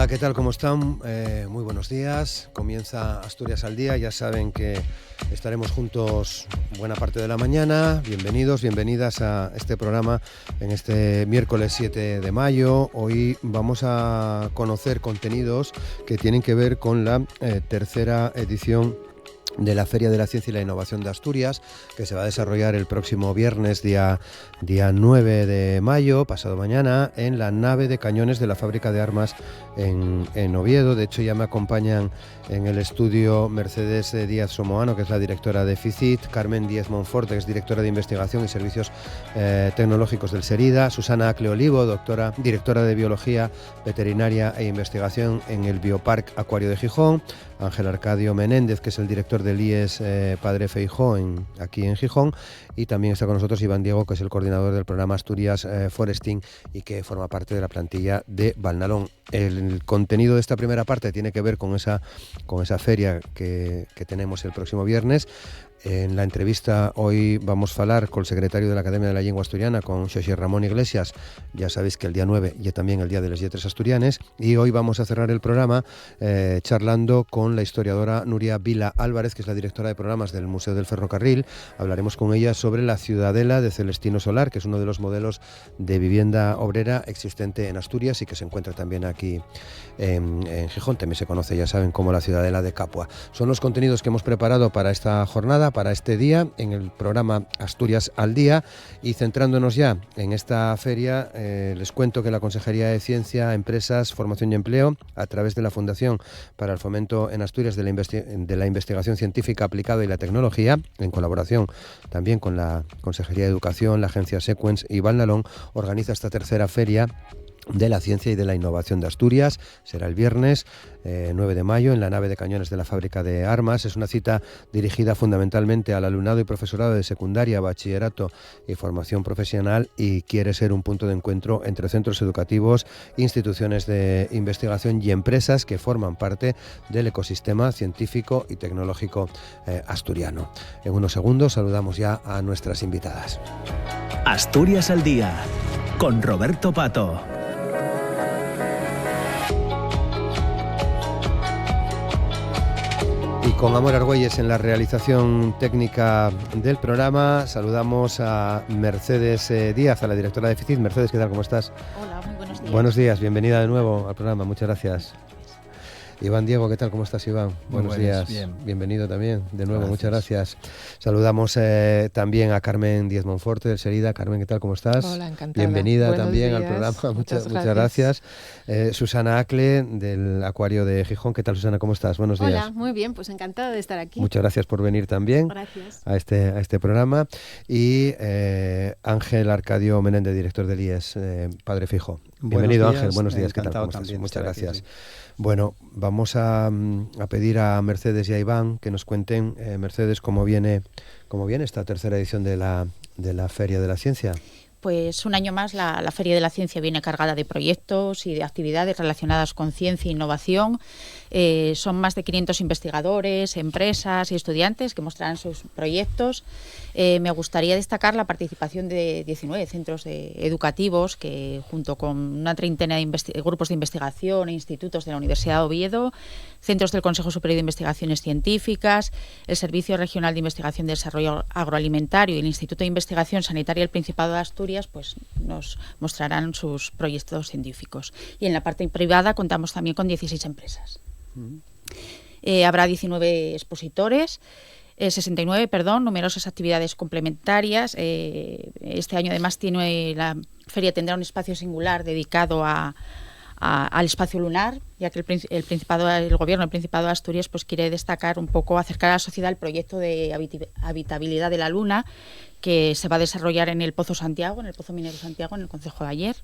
Hola, ¿qué tal? ¿Cómo están? Muy buenos días. Comienza Asturias al Día. Ya saben que estaremos juntos buena parte de la mañana. Bienvenidos, bienvenidas a este programa en este miércoles 7 de mayo. Hoy vamos a conocer contenidos que tienen que ver con la tercera edición de la Feria de la Ciencia y la Innovación de Asturias, que se va a desarrollar el próximo viernes, día 9 de mayo, pasado mañana, en la nave de cañones de la fábrica de armas en Oviedo. De hecho, ya me acompañan en el estudio Mercedes Díaz Somoano, que es la directora de FICIT, Carmen Díez Monforte, que es directora de Investigación y Servicios Tecnológicos del SERIDA, Susana Acle Olivo, directora de Biología Veterinaria e Investigación en el Bioparc Acuario de Gijón, Ángel Arcadio Menéndez, que es el director del IES Padre Feijó aquí en Gijón, y también está con nosotros Iván Diego, que es el coordinador del programa Asturias Foresting y que forma parte de la plantilla de Valnalón. El contenido de esta primera parte tiene que ver con esa feria que tenemos el próximo viernes. En la entrevista hoy vamos a hablar con el secretario de la Academia de la Lengua Asturiana, con Xosé Ramón Iglesias. Ya sabéis que el día 9 y también el día de las Lletres Asturianes. Y hoy vamos a cerrar el programa charlando con la historiadora Nuria Vila Álvarez, que es la directora de programas del Museo del Ferrocarril. Hablaremos con ella sobre la ciudadela de Celestino Solar, que es uno de los modelos de vivienda obrera existente en Asturias y que se encuentra también aquí en Gijón. También se conoce, ya saben, como la ciudadela de Capua. Son los contenidos que hemos preparado para esta jornada, para este día, en el programa Asturias al Día. Y centrándonos ya en esta feria, les cuento que la Consejería de Ciencia, Empresas, Formación y Empleo, a través de la Fundación para el Fomento en Asturias de la Investigación Científica Aplicada y la Tecnología, en colaboración también con la Consejería de Educación, la Agencia Sequence y Valnalón, organiza esta tercera feria de la Ciencia y de la Innovación de Asturias. Será el viernes 9 de mayo en la nave de cañones de la fábrica de armas. Es una cita dirigida fundamentalmente al alumnado y profesorado de secundaria, bachillerato y formación profesional, y quiere ser un punto de encuentro entre centros educativos, instituciones de investigación y empresas que forman parte del ecosistema científico y tecnológico asturiano. En unos segundos saludamos ya a nuestras invitadas. Asturias al Día, con Roberto Pato. Y con Amor Argüelles en la realización técnica del programa, saludamos a Mercedes Díaz, a la directora de FICIT. Mercedes, ¿qué tal? ¿Cómo estás? Hola, muy buenos días. Buenos días, bienvenida de nuevo al programa, muchas gracias. Iván Diego, ¿qué tal? ¿Cómo estás, Iván? Buenos días. Bien. Bienvenido también, de nuevo, muchas gracias. Saludamos también a Carmen Díez Monforte del SERIDA. Carmen, ¿qué tal? ¿Cómo estás? Hola, encantada. Bienvenida Buenos también días. al programa, muchas gracias. Susana Acle del Acuario de Gijón. ¿Qué tal, Susana? ¿Cómo estás? Buenos días. Hola, muy bien, pues encantada de estar aquí. Muchas gracias por venir también. Gracias. a este programa. Y Ángel Arcadio Menéndez, director del IES Padre Feijó. Bienvenido, Ángel. Buenos días. ¿Qué tal? ¿Cómo estás? Muchas gracias. Aquí, sí. Bueno, vamos a pedir a Mercedes y a Iván que nos cuenten, Mercedes, cómo viene esta tercera edición de la Feria de la Ciencia. Pues un año más la Feria de la Ciencia viene cargada de proyectos y de actividades relacionadas con ciencia e innovación. Son más de 500 investigadores, empresas y estudiantes que mostrarán sus proyectos. Me gustaría destacar la participación de 19 centros educativos que, junto con una treintena de grupos de investigación e institutos de la Universidad de Oviedo, centros del Consejo Superior de Investigaciones Científicas, el Servicio Regional de Investigación de Desarrollo Agroalimentario y el Instituto de Investigación Sanitaria del Principado de Asturias, pues nos mostrarán sus proyectos científicos. Y en la parte privada contamos también con 16 empresas. Habrá 19 expositores, 69, numerosas actividades complementarias. Este año además la feria tendrá un espacio singular dedicado al espacio lunar, ya que el Gobierno del Principado de Asturias pues quiere destacar un poco, acercar a la sociedad el proyecto de habitabilidad de la Luna, que se va a desarrollar en el Pozo Santiago, en el Pozo Minero Santiago, en el concejo de Aller.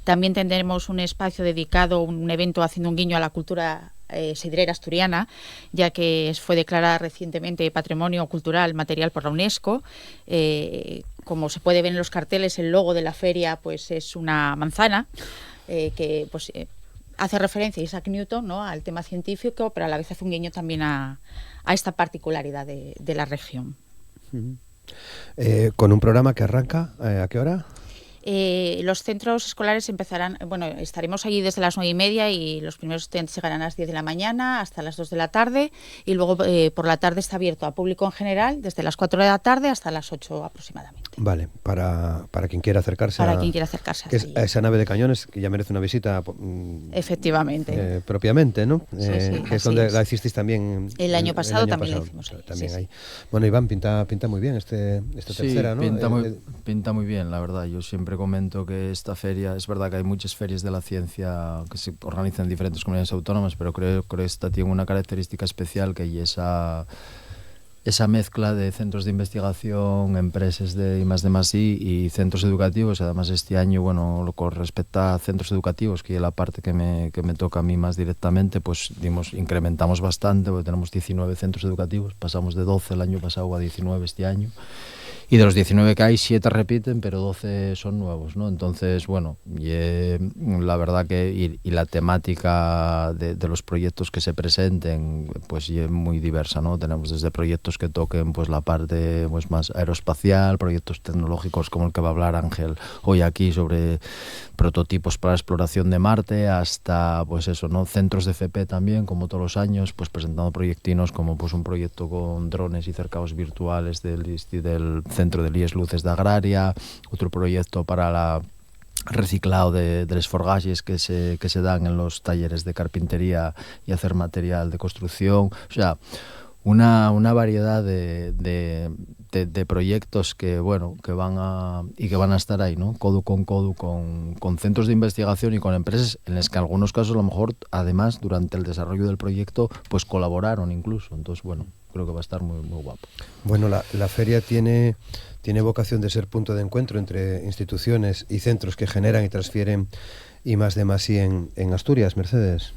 También tendremos un espacio dedicado, un evento haciendo un guiño a la cultura sidrera asturiana, ya que fue declarada recientemente Patrimonio Cultural Material por la UNESCO. Como se puede ver en los carteles, el logo de la feria pues es una manzana que pues hace referencia a Isaac Newton, ¿no?, al tema científico, pero a la vez hace un guiño también a esta particularidad de la región. Con un programa que arranca, ¿a qué hora? Los centros escolares empezarán, bueno, estaremos allí desde las 9:30 y los primeros estudiantes llegarán a las 10 de la mañana hasta las 2 de la tarde y luego por la tarde está abierto a público en general desde las 4 de la tarde hasta las 8 aproximadamente. Vale, para quien quiera acercarse quien quiera acercarse a esa nave de cañones que ya merece una visita efectivamente propiamente, ¿no? Sí, que es donde la hicisteis también el año pasado también lo hicimos ahí. Bueno, Iván, pinta muy bien esta tercera, ¿no? Pinta muy bien, la verdad. Yo siempre comento que esta feria, es verdad que hay muchas ferias de la ciencia que se organizan en diferentes comunidades autónomas, pero creo que esta tiene una característica especial, que es esa mezcla de centros de investigación, empresas de I+D+I y centros educativos. Además, este año, bueno, lo que respecta a centros educativos, que es la parte que me toca a mí más directamente, pues incrementamos bastante, porque tenemos 19 centros educativos, pasamos de 12 el año pasado a 19 este año. Y de los 19 que hay, 7 repiten, pero 12 son nuevos, ¿no? Entonces, bueno, la verdad que y la temática de los proyectos que se presenten, pues es muy diversa, ¿no? Tenemos desde proyectos que toquen pues la parte pues más aeroespacial, proyectos tecnológicos como el que va a hablar Ángel hoy aquí sobre prototipos para la exploración de Marte, hasta pues eso, ¿no? Centros de FP también, como todos los años, pues presentando proyectinos como pues un proyecto con drones y cercados virtuales del centro de IES Luces de Agraria, otro proyecto para la reciclado de los forgajes que se dan en los talleres de carpintería y hacer material de construcción. O sea, una variedad de proyectos que bueno que van a estar ahí, ¿no? Codo con codo con centros de investigación y con empresas en las que en algunos casos a lo mejor además durante el desarrollo del proyecto pues colaboraron incluso. Entonces bueno, creo que va a estar muy, muy guapo. Bueno, la feria tiene vocación de ser punto de encuentro entre instituciones y centros que generan y transfieren I+D+I en Asturias, Mercedes.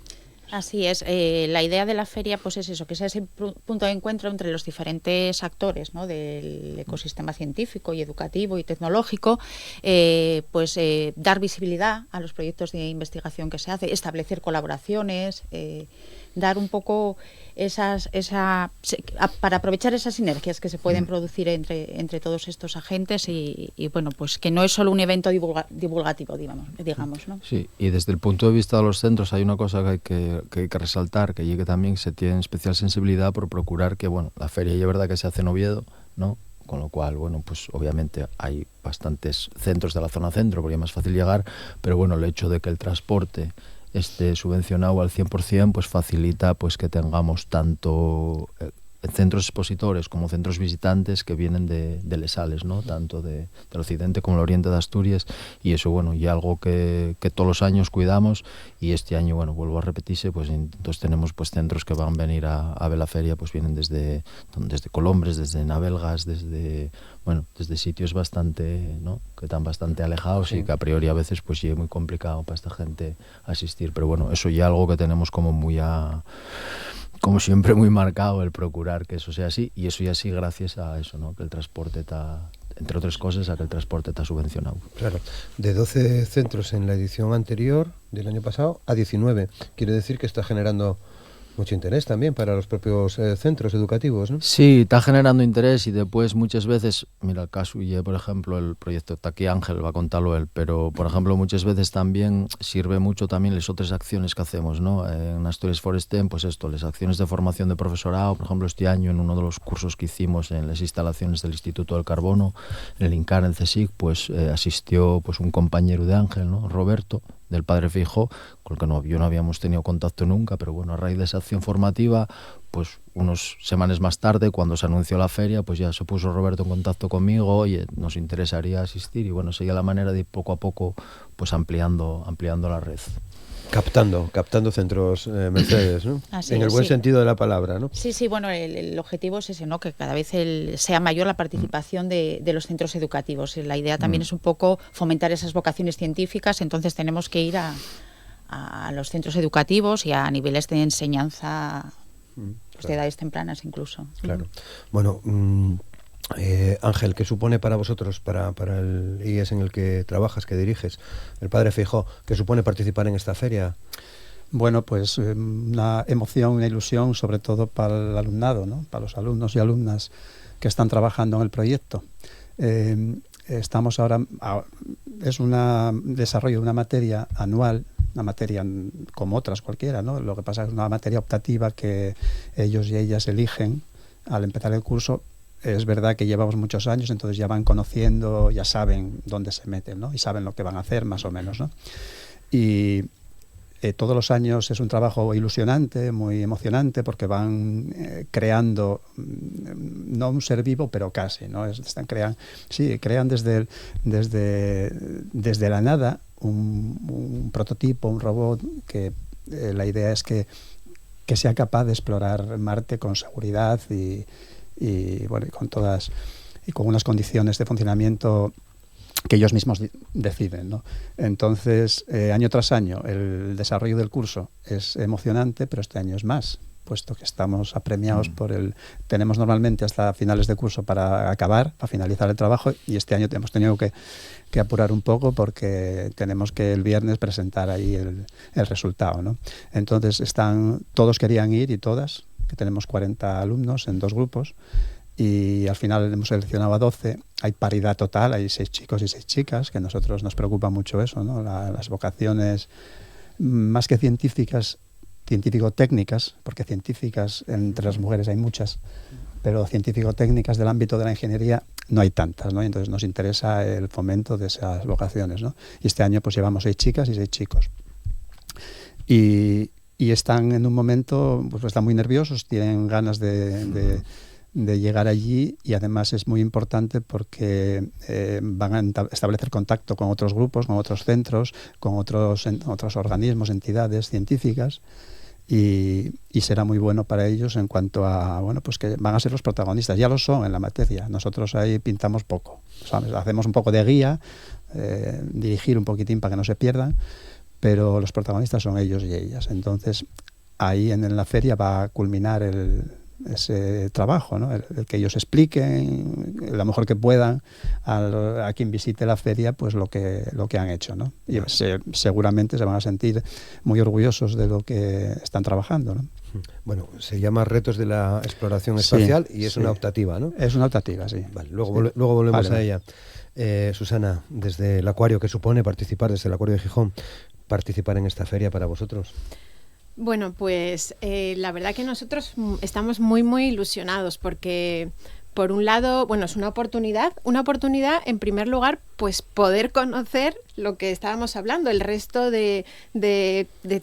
Así es, la idea de la feria pues es eso, que sea ese punto de encuentro entre los diferentes actores, ¿no? Del ecosistema científico y educativo y tecnológico, dar visibilidad a los proyectos de investigación que se hace, establecer colaboraciones, dar un poco para aprovechar esas sinergias que se pueden producir entre todos estos agentes y bueno, pues que no es solo un evento divulgativo, digamos, ¿no? Sí, y desde el punto de vista de los centros hay una cosa que hay que resaltar, que también se tiene especial sensibilidad por procurar que, bueno, la feria ya es verdad que se hace en Oviedo, ¿no? Con lo cual, bueno, pues obviamente hay bastantes centros de la zona centro porque es más fácil llegar, pero bueno, el hecho de que el transporte esté subvencionado al 100%, pues facilita pues que tengamos tanto centros expositores como centros visitantes que vienen de lesales, ¿no? Tanto del occidente como del oriente de Asturias, y eso, bueno, y algo que todos los años cuidamos, y este año, bueno, vuelvo a repetirse, pues entonces tenemos pues centros que van a venir a ver la feria, pues vienen desde Colombres, desde Navelgas, desde sitios bastante, ¿no? Que están bastante alejados, sí. Y que a priori a veces pues es muy complicado para esta gente asistir, pero bueno, eso ya algo que tenemos como como siempre muy marcado, el procurar que eso sea así, y eso ya sí gracias a eso, ¿no? Que el transporte está, entre otras cosas, a que el transporte está subvencionado. Claro, de 12 centros en la edición anterior del año pasado a 19, quiere decir que está generando mucho interés también para los propios centros educativos, ¿no? Sí, está generando interés, y después muchas veces, mira el caso, y por ejemplo el proyecto, está aquí Ángel, va a contarlo él, pero por ejemplo muchas veces también sirve mucho también las otras acciones que hacemos, ¿no? En Asturias Forestem, pues esto, las acciones de formación de profesorado, por ejemplo este año en uno de los cursos que hicimos en las instalaciones del Instituto del Carbono, en el INCAR, en el CSIC, pues asistió pues un compañero de Ángel, ¿no? Roberto, del padre Feijó, con el que yo no habíamos tenido contacto nunca, pero bueno, a raíz de esa acción formativa, pues unas semanas más tarde, cuando se anunció la feria, pues ya se puso Roberto en contacto conmigo, oye, nos interesaría asistir, y bueno, sería la manera de ir poco a poco pues ampliando la red. Captando centros, Mercedes, ¿no? Así en el buen sentido de la palabra, ¿no? Sí, bueno, el objetivo es ese, ¿no? Que cada vez sea mayor la participación de los centros educativos. La idea también es un poco fomentar esas vocaciones científicas, entonces tenemos que ir a los centros educativos y a niveles de enseñanza pues, de edades tempranas incluso. Claro. Bueno, Ángel, ¿qué supone para vosotros, para el IES en el que trabajas, que diriges, el padre Feijó, qué supone participar en esta feria? Bueno, pues una emoción, una ilusión, sobre todo para el alumnado, ¿no? Para los alumnos y alumnas que están trabajando en el proyecto. estamos ahora, es un desarrollo de una materia anual, una materia como otras cualquiera, ¿no? Lo que pasa es una materia optativa que ellos y ellas eligen al empezar el curso. Es verdad que llevamos muchos años, entonces ya van conociendo, ya saben dónde se meten, ¿no? Y saben lo que van a hacer más o menos, ¿no? Y todos los años es un trabajo ilusionante, muy emocionante, porque van creando, no un ser vivo, pero casi, ¿no? Crean desde la nada un prototipo, un robot, que la idea es que sea capaz de explorar Marte con seguridad y bueno, con unas condiciones de funcionamiento que ellos mismos deciden, ¿no? Entonces, año tras año, el desarrollo del curso es emocionante, pero este año es más, puesto que estamos apremiados tenemos normalmente hasta finales de curso para finalizar el trabajo, y este año hemos tenido que apurar un poco porque tenemos que el viernes presentar ahí el resultado, ¿no? Entonces, todos querían ir, y todas, que tenemos 40 alumnos en 2 grupos, y al final hemos seleccionado a 12. Hay paridad total, hay 6 chicos y 6 chicas, que a nosotros nos preocupa mucho eso, ¿no? Las vocaciones, más que científicas, científico-técnicas, porque científicas entre las mujeres hay muchas, pero científico-técnicas del ámbito de la ingeniería no hay tantas, ¿no? Entonces nos interesa el fomento de esas vocaciones, ¿no? Y este año pues llevamos 6 chicas y 6 chicos. Y están en un momento, pues están muy nerviosos, tienen ganas de llegar allí, y además es muy importante porque van a establecer contacto con otros grupos, con otros centros, con otros organismos, entidades científicas, y será muy bueno para ellos en cuanto a, bueno, pues que van a ser los protagonistas. Ya lo son en la materia. Nosotros ahí pintamos poco, ¿sabes? Hacemos un poco de guía, dirigir un poquitín para que no se pierdan, pero los protagonistas son ellos y ellas. Entonces, ahí en la feria va a culminar ese trabajo, ¿no? El que ellos expliquen lo mejor que puedan a quien visite la feria, pues lo que han hecho, ¿no? Y seguramente se van a sentir muy orgullosos de lo que están trabajando, ¿no? Bueno, se llama Retos de la Exploración Espacial, y es una optativa, ¿no? Es una optativa, sí. Vale, luego volvemos a ella. Susana, desde el Acuario, ¿qué supone participar desde el Acuario de Gijón, participar en esta feria para vosotros? Bueno, pues la verdad que nosotros estamos muy, muy ilusionados porque, por un lado, bueno, es una oportunidad en primer lugar, pues poder conocer lo que estábamos hablando, el resto de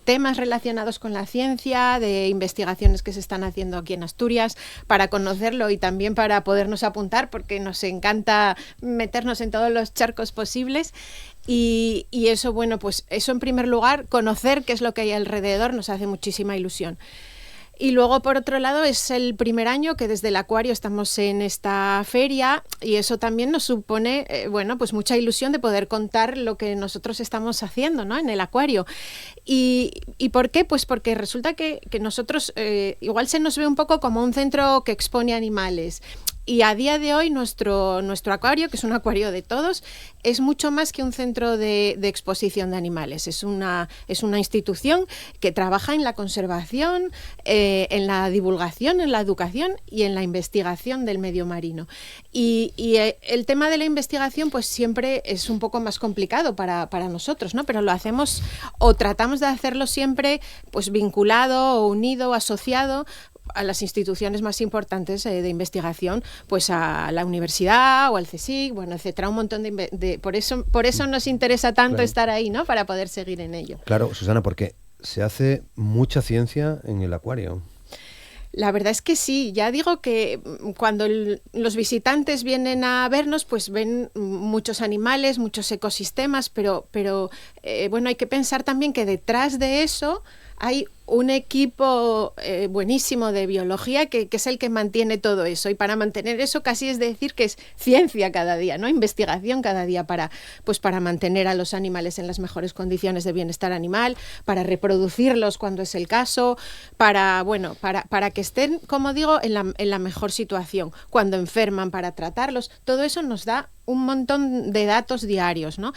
temas relacionados con la ciencia, de investigaciones que se están haciendo aquí en Asturias, para conocerlo y también para podernos apuntar, porque nos encanta meternos en todos los charcos posibles. Y eso, bueno, pues eso en primer lugar, conocer qué es lo que hay alrededor nos hace muchísima ilusión. Y luego, por otro lado, es el primer año que desde el Acuario estamos en esta feria, y eso también nos supone, bueno, pues mucha ilusión de poder contar lo que nosotros estamos haciendo, ¿no?, en el Acuario. ¿Y por qué? Pues porque resulta que nosotros igual se nos ve un poco como un centro que expone animales. Y a día de hoy nuestro acuario, que es un acuario de todos, es mucho más que un centro de exposición de animales. Es una institución que trabaja en la conservación, en la divulgación, en la educación y en la investigación del medio marino. Y el tema de la investigación pues siempre es un poco más complicado para nosotros, ¿no? Pero lo hacemos, o tratamos de hacerlo siempre, pues vinculado o unido, asociado a las instituciones más importantes de investigación, pues a la universidad o al CSIC, bueno, etcétera, un montón por eso nos interesa tanto estar ahí, ¿no?, para poder seguir en ello. Claro, Susana, porque se hace mucha ciencia en el Acuario. La verdad es que sí, ya digo que cuando los visitantes vienen a vernos, pues ven muchos animales, muchos ecosistemas, pero bueno, hay que pensar también que detrás de eso hay un equipo buenísimo de biología que es el que mantiene todo eso, y para mantener eso casi es decir que es ciencia cada día, ¿no?, investigación cada día para mantener a los animales en las mejores condiciones de bienestar animal, para reproducirlos cuando es el caso, para que estén, como digo, en la mejor situación, cuando enferman, para tratarlos. Todo eso nos da un montón de datos diarios, ¿no?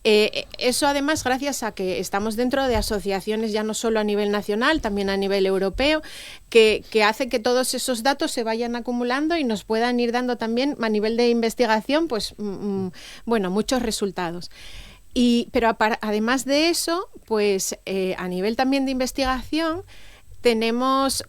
Eso además gracias a que estamos dentro de asociaciones ya no solo a nivel nacional, nacional, también a nivel europeo, que hace que todos esos datos se vayan acumulando y nos puedan ir dando también a nivel de investigación, pues bueno, muchos resultados. Pero además de eso, pues a nivel también de investigación,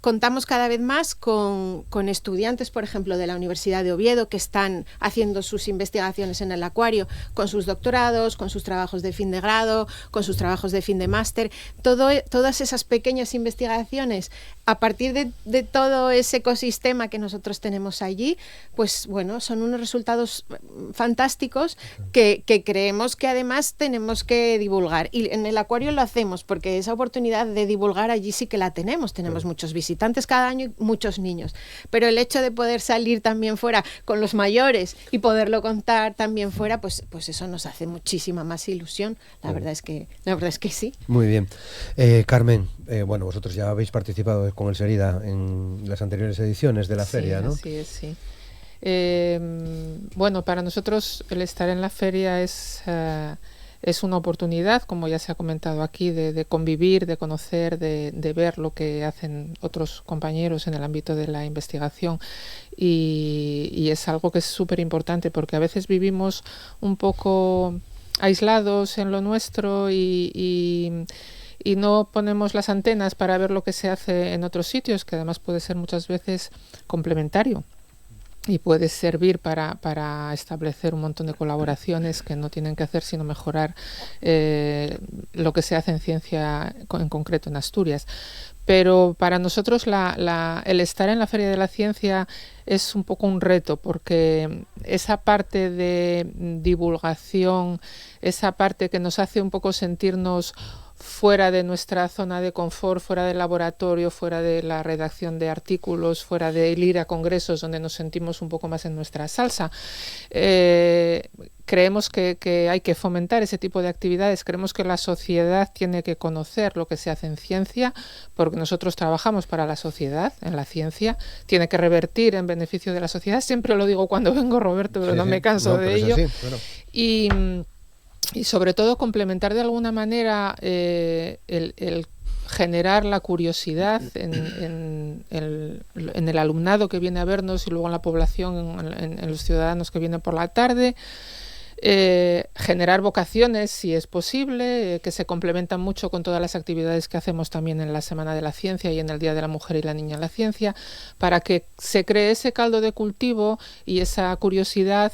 contamos cada vez más con estudiantes, por ejemplo, de la Universidad de Oviedo, que están haciendo sus investigaciones en el acuario, con sus doctorados, con sus trabajos de fin de grado, con sus trabajos de fin de máster. Todas esas pequeñas investigaciones, a partir de todo ese ecosistema que nosotros tenemos allí, pues bueno, son unos resultados fantásticos que creemos que además tenemos que divulgar. Y en el acuario lo hacemos, porque esa oportunidad de divulgar allí sí que la tenemos. Tenemos muchos visitantes cada año y muchos niños, pero el hecho de poder salir también fuera con los mayores y poderlo contar también fuera, pues eso nos hace muchísima más ilusión. La verdad es que sí. Muy bien. Carmen, bueno, vosotros ya habéis participado con el Serida en las anteriores ediciones de la feria, ¿no? Sí, así es, sí. Bueno, para nosotros el estar en la feria es una oportunidad, como ya se ha comentado aquí, de convivir, de conocer, de ver lo que hacen otros compañeros en el ámbito de la investigación, y es algo que es súper importante, porque a veces vivimos un poco aislados en lo nuestro y no ponemos las antenas para ver lo que se hace en otros sitios, que además puede ser muchas veces complementario. Y puede servir para establecer un montón de colaboraciones que no tienen que hacer sino mejorar lo que se hace en ciencia, en concreto en Asturias. Pero para nosotros el estar en la Feria de la Ciencia es un poco un reto, porque esa parte de divulgación, esa parte que nos hace un poco sentirnos fuera de nuestra zona de confort, fuera del laboratorio, fuera de la redacción de artículos, fuera de ir a congresos donde nos sentimos un poco más en nuestra salsa. Creemos que hay que fomentar ese tipo de actividades. Creemos que la sociedad tiene que conocer lo que se hace en ciencia, porque nosotros trabajamos para la sociedad, en la ciencia. Tiene que revertir en beneficio de la sociedad. Siempre lo digo cuando vengo, Roberto, pero no me canso de ello. Así, bueno. Y sobre todo complementar de alguna manera el generar la curiosidad en el alumnado que viene a vernos y luego en la población, en los ciudadanos que vienen por la tarde. Generar vocaciones, si es posible, que se complementan mucho con todas las actividades que hacemos también en la Semana de la Ciencia y en el Día de la Mujer y la Niña en la Ciencia, para que se cree ese caldo de cultivo y esa curiosidad,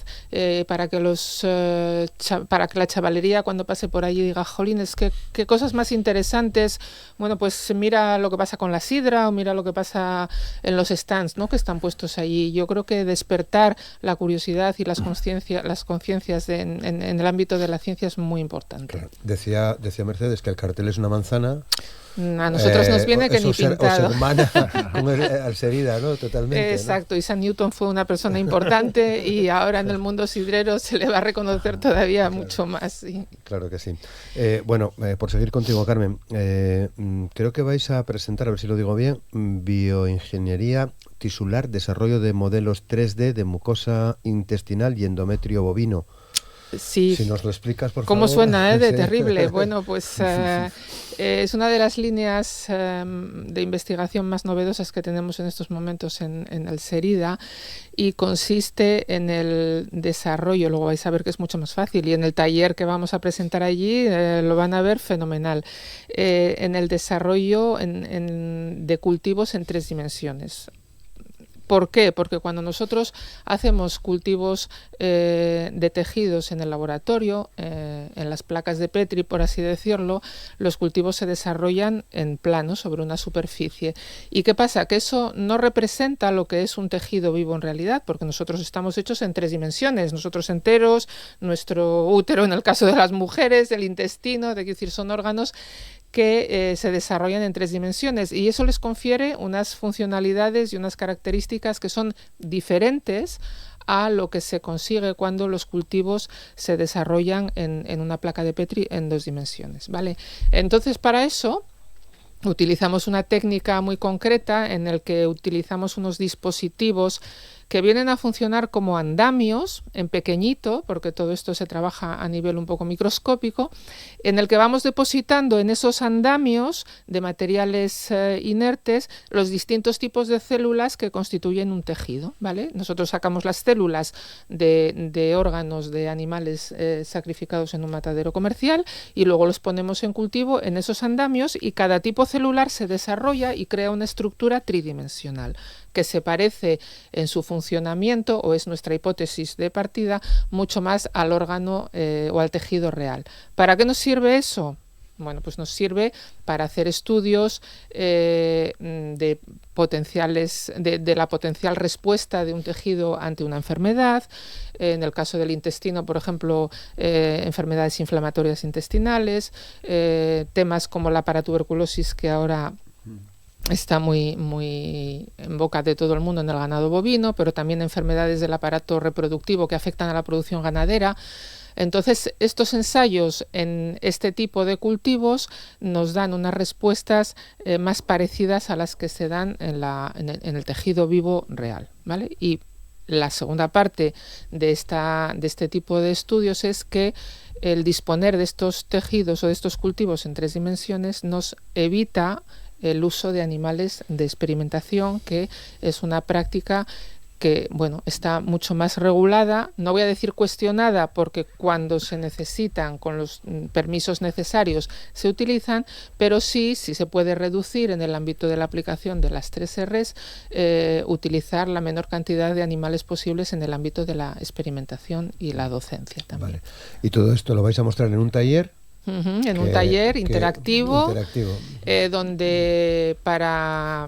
para que la chavalería cuando pase por allí diga, jolines, qué cosas más interesantes. Bueno, pues mira lo que pasa con la sidra o mira lo que pasa en los stands, ¿no?, que están puestos allí. Yo creo que despertar la curiosidad y las conciencias en el ámbito de la ciencia es muy importante. Claro. Decía Mercedes que el cartel es una manzana. A nosotros nos viene que ni pintado. Os hermana con el Serida, ¿no? Totalmente. Exacto, ¿no? Isaac Newton fue una persona importante y ahora en el mundo sidrero se le va a reconocer todavía mucho más. Sí. Claro que sí. Bueno, por seguir contigo, Carmen, creo que vais a presentar, a ver si lo digo bien, bioingeniería tisular, desarrollo de modelos 3D de mucosa intestinal y endometrio bovino. Sí. Si nos lo explicas, por favor. ¿Cómo suena, de sí. Terrible? Bueno, pues es una de las líneas de investigación más novedosas que tenemos en estos momentos en el Serida, y consiste en el desarrollo, luego vais a ver que es mucho más fácil, y en el taller que vamos a presentar allí lo van a ver fenomenal, en el desarrollo de cultivos en 3 dimensiones. ¿Por qué? Porque cuando nosotros hacemos cultivos de tejidos en el laboratorio, en las placas de Petri, por así decirlo, los cultivos se desarrollan en plano sobre una superficie. ¿Y qué pasa? Que eso no representa lo que es un tejido vivo en realidad, porque nosotros estamos hechos en 3 dimensiones, nosotros enteros, nuestro útero en el caso de las mujeres, el intestino, es decir, son órganos que se desarrollan en 3 dimensiones, y eso les confiere unas funcionalidades y unas características que son diferentes a lo que se consigue cuando los cultivos se desarrollan en una placa de Petri en 2 dimensiones, ¿vale? Entonces, para eso utilizamos una técnica muy concreta en el que utilizamos unos dispositivos que vienen a funcionar como andamios en pequeñito, porque todo esto se trabaja a nivel un poco microscópico, en el que vamos depositando en esos andamios de materiales inertes los distintos tipos de células que constituyen un tejido, ¿vale? Nosotros sacamos las células de órganos de animales sacrificados en un matadero comercial y luego los ponemos en cultivo en esos andamios, y cada tipo celular se desarrolla y crea una estructura tridimensional que se parece en su funcionamiento, o es nuestra hipótesis de partida, mucho más al órgano o al tejido real. ¿Para qué nos sirve eso? Bueno, pues nos sirve para hacer estudios de la potencial respuesta de un tejido ante una enfermedad. En el caso del intestino, por ejemplo, enfermedades inflamatorias intestinales, temas como la paratuberculosis, que ahora está muy en boca de todo el mundo en el ganado bovino, pero también enfermedades del aparato reproductivo que afectan a la producción ganadera. Entonces, estos ensayos en este tipo de cultivos nos dan unas respuestas más parecidas a las que se dan en el tejido vivo real, ¿vale? Y la segunda parte de este tipo de estudios es que el disponer de estos tejidos o de estos cultivos en 3 dimensiones nos evita el uso de animales de experimentación, que es una práctica que, bueno, está mucho más regulada, no voy a decir cuestionada, porque cuando se necesitan, con los permisos necesarios, se utilizan, pero sí se puede reducir en el ámbito de la aplicación de las 3 Rs, utilizar la menor cantidad de animales posibles en el ámbito de la experimentación y la docencia también. Vale. ¿Y todo esto lo vais a mostrar en un taller? En un taller interactivo. Donde para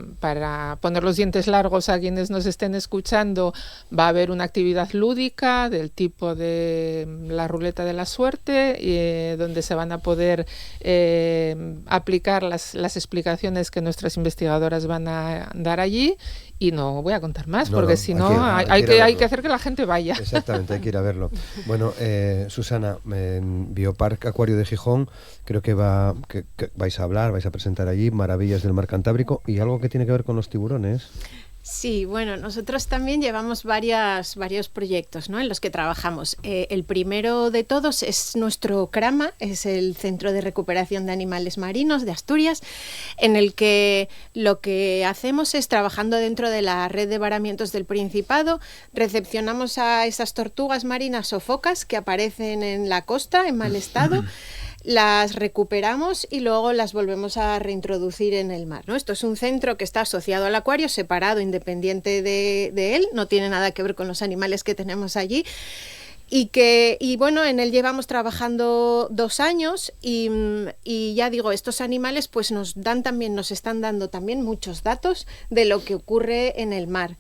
poner los dientes largos a quienes nos estén escuchando, va a haber una actividad lúdica del tipo de la ruleta de la suerte, donde se van a poder aplicar las explicaciones que nuestras investigadoras van a dar allí. Y no voy a contar más, porque si no hay que hacer que la gente vaya. Exactamente, hay que ir a verlo. Bueno, Susana, en Bioparque Acuario de Gijón, creo que vais a hablar, vais a presentar allí maravillas del mar Cantábrico y algo que tiene que ver con los tiburones. Sí, bueno, nosotros también llevamos varios proyectos, ¿no?, en los que trabajamos. El primero de todos es nuestro CRAMA, es el Centro de Recuperación de Animales Marinos de Asturias, en el que lo que hacemos es, trabajando dentro de la red de varamientos del Principado, recepcionamos a esas tortugas marinas o focas que aparecen en la costa en mal estado, las recuperamos y luego las volvemos a reintroducir en el mar, ¿no? Esto es un centro que está asociado al acuario, separado, independiente de él, no tiene nada que ver con los animales que tenemos allí. Y bueno, en él llevamos trabajando 2 años y ya digo, estos animales pues nos están dando también muchos datos de lo que ocurre en el mar.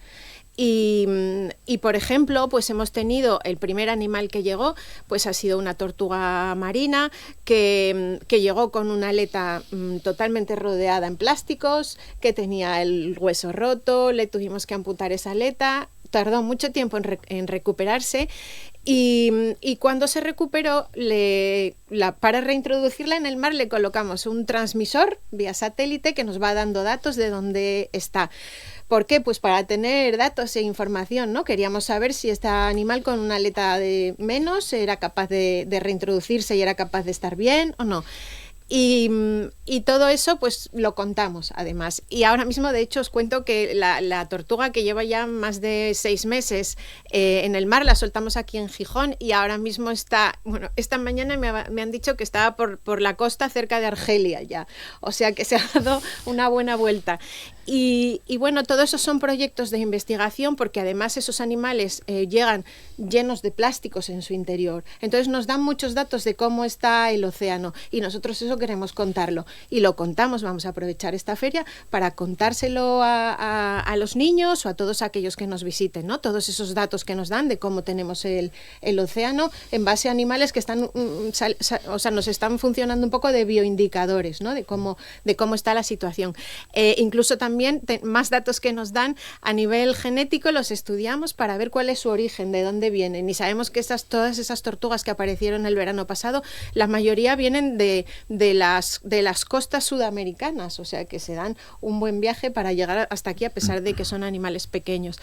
Y por ejemplo, pues hemos tenido el primer animal que llegó, pues ha sido una tortuga marina que llegó con una aleta totalmente rodeada en plásticos, que tenía el hueso roto, le tuvimos que amputar esa aleta, tardó mucho tiempo en recuperarse. Y cuando se recuperó, para reintroducirla en el mar le colocamos un transmisor vía satélite que nos va dando datos de dónde está. ¿Por qué? Pues para tener datos e información, ¿no? Queríamos saber si este animal con una aleta de menos era capaz de reintroducirse y era capaz de estar bien o no. Y todo eso pues lo contamos además. Y ahora mismo, de hecho, os cuento que la tortuga, que lleva ya más de 6 meses en el mar, la soltamos aquí en Gijón y ahora mismo está, bueno, esta mañana me han dicho que estaba por la costa cerca de Argelia ya, o sea que se ha dado una buena vuelta. Y bueno, todo eso son proyectos de investigación, porque además esos animales llegan llenos de plásticos en su interior. Entonces nos dan muchos datos de cómo está el océano y nosotros eso queremos contarlo. Y lo contamos, vamos a aprovechar esta feria para contárselo a los niños o a todos aquellos que nos visiten, ¿no? Todos esos datos que nos dan de cómo tenemos el océano en base a animales que están, nos están funcionando un poco de bioindicadores, ¿no? De cómo está la situación. Incluso también más datos que nos dan a nivel genético los estudiamos para ver cuál es su origen, de dónde vienen. Y sabemos que todas esas tortugas que aparecieron el verano pasado, la mayoría vienen de las costas sudamericanas, o sea que se dan un buen viaje para llegar hasta aquí, a pesar de que son animales pequeños.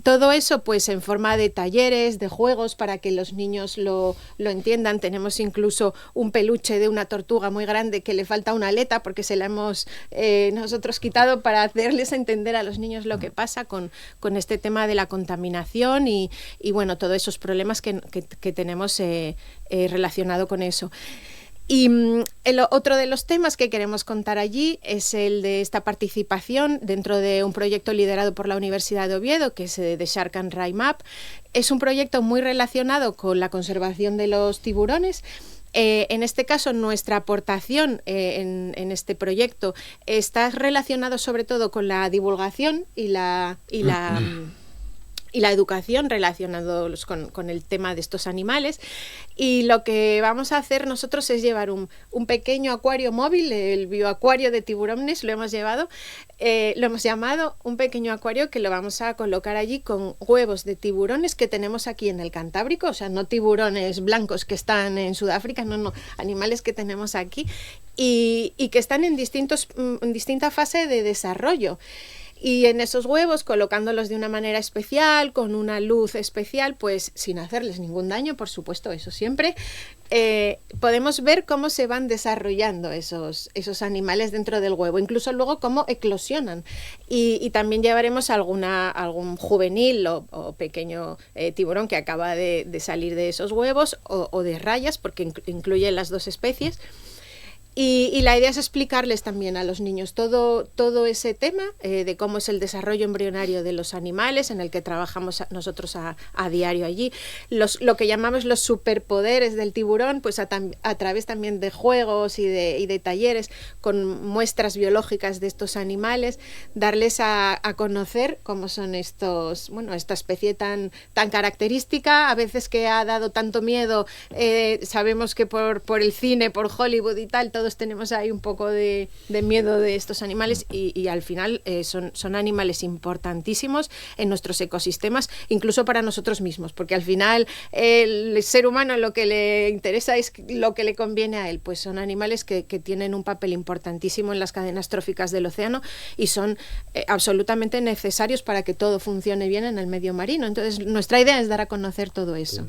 Todo eso pues en forma de talleres, de juegos, para que los niños lo entiendan. Tenemos incluso un peluche de una tortuga muy grande que le falta una aleta porque se la hemos nosotros quitado para hacerles entender a los niños lo que pasa con este tema de la contaminación y bueno, todos esos problemas que tenemos relacionado con eso. Y otro de los temas que queremos contar allí es el de esta participación dentro de un proyecto liderado por la Universidad de Oviedo, que es The Shark and Rai Map. Es un proyecto muy relacionado con la conservación de los tiburones. En este caso, nuestra aportación en este proyecto está relacionado sobre todo con la divulgación y la educación relacionados con el tema de estos animales. Y lo que vamos a hacer nosotros es llevar un pequeño acuario móvil, el bioacuario de tiburones, lo hemos llamado un pequeño acuario que lo vamos a colocar allí con huevos de tiburones que tenemos aquí en el Cantábrico, o sea, no tiburones blancos que están en Sudáfrica, no, animales que tenemos aquí y que están en distinta fase de desarrollo. Y en esos huevos, colocándolos de una manera especial, con una luz especial, pues sin hacerles ningún daño, por supuesto, eso siempre, podemos ver cómo se van desarrollando esos animales dentro del huevo, incluso luego cómo eclosionan. Y también llevaremos algún juvenil o pequeño tiburón que acaba de salir de esos huevos o de rayas, porque incluye las dos especies. Y la idea es explicarles también a los niños todo ese tema de cómo es el desarrollo embrionario de los animales, en el que trabajamos nosotros a diario allí. Lo que llamamos los superpoderes del tiburón, pues a través también de juegos y de talleres con muestras biológicas de estos animales, darles a conocer cómo son esta especie tan característica, a veces que ha dado tanto miedo. Sabemos que por el cine, por Hollywood y tal, todos tenemos ahí un poco de miedo de estos animales y al final son animales importantísimos en nuestros ecosistemas, incluso para nosotros mismos, porque al final el ser humano lo que le interesa es lo que le conviene a él, pues son animales que tienen un papel importantísimo en las cadenas tróficas del océano y son absolutamente necesarios para que todo funcione bien en el medio marino. Entonces nuestra idea es dar a conocer todo eso.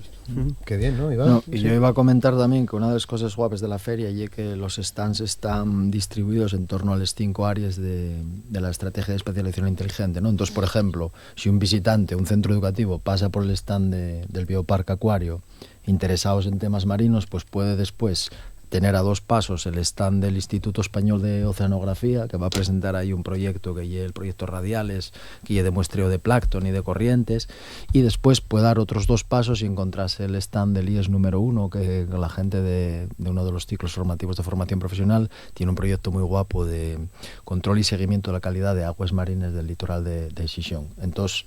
Qué bien, ¿no, Iván? Y yo iba a comentar también que una de las cosas guapas de la feria y que los stands están distribuidos en torno a las 5 áreas de la estrategia de especialización inteligente, ¿no? Entonces, por ejemplo, si un visitante, un centro educativo pasa por el stand del Bioparque Acuario interesados en temas marinos, pues puede después tener a 2 pasos el stand del Instituto Español de Oceanografía, que va a presentar ahí un proyecto que es el proyecto Radiales, que es de muestreo de plancton y de corrientes, y después puede dar otros 2 pasos y encontrarse el stand del IES número 1, que la gente de uno de los ciclos formativos de formación profesional tiene un proyecto muy guapo de control y seguimiento de la calidad de aguas marinas del litoral de Xixón. Entonces,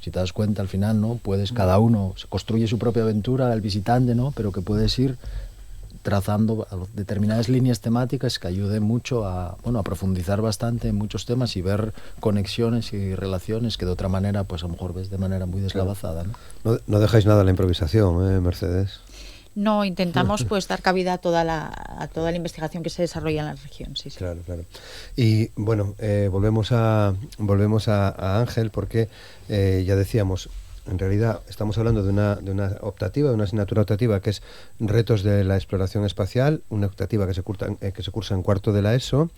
si te das cuenta, al final, ¿no? Cada uno se construye su propia aventura, el visitante, ¿no? Pero que puedes ir trazando determinadas líneas temáticas que ayuden mucho a profundizar bastante en muchos temas y ver conexiones y relaciones que de otra manera, pues a lo mejor ves de manera muy deslavazada, ¿no? No dejáis nada a la improvisación, Mercedes. No, intentamos pues dar cabida a toda la investigación que se desarrolla en la región. Sí. Claro. Y bueno, volvemos a Ángel, porque ya decíamos, en realidad estamos hablando de una asignatura optativa que es Retos de la Exploración Espacial, una optativa que se cursa en cuarto de la ESO,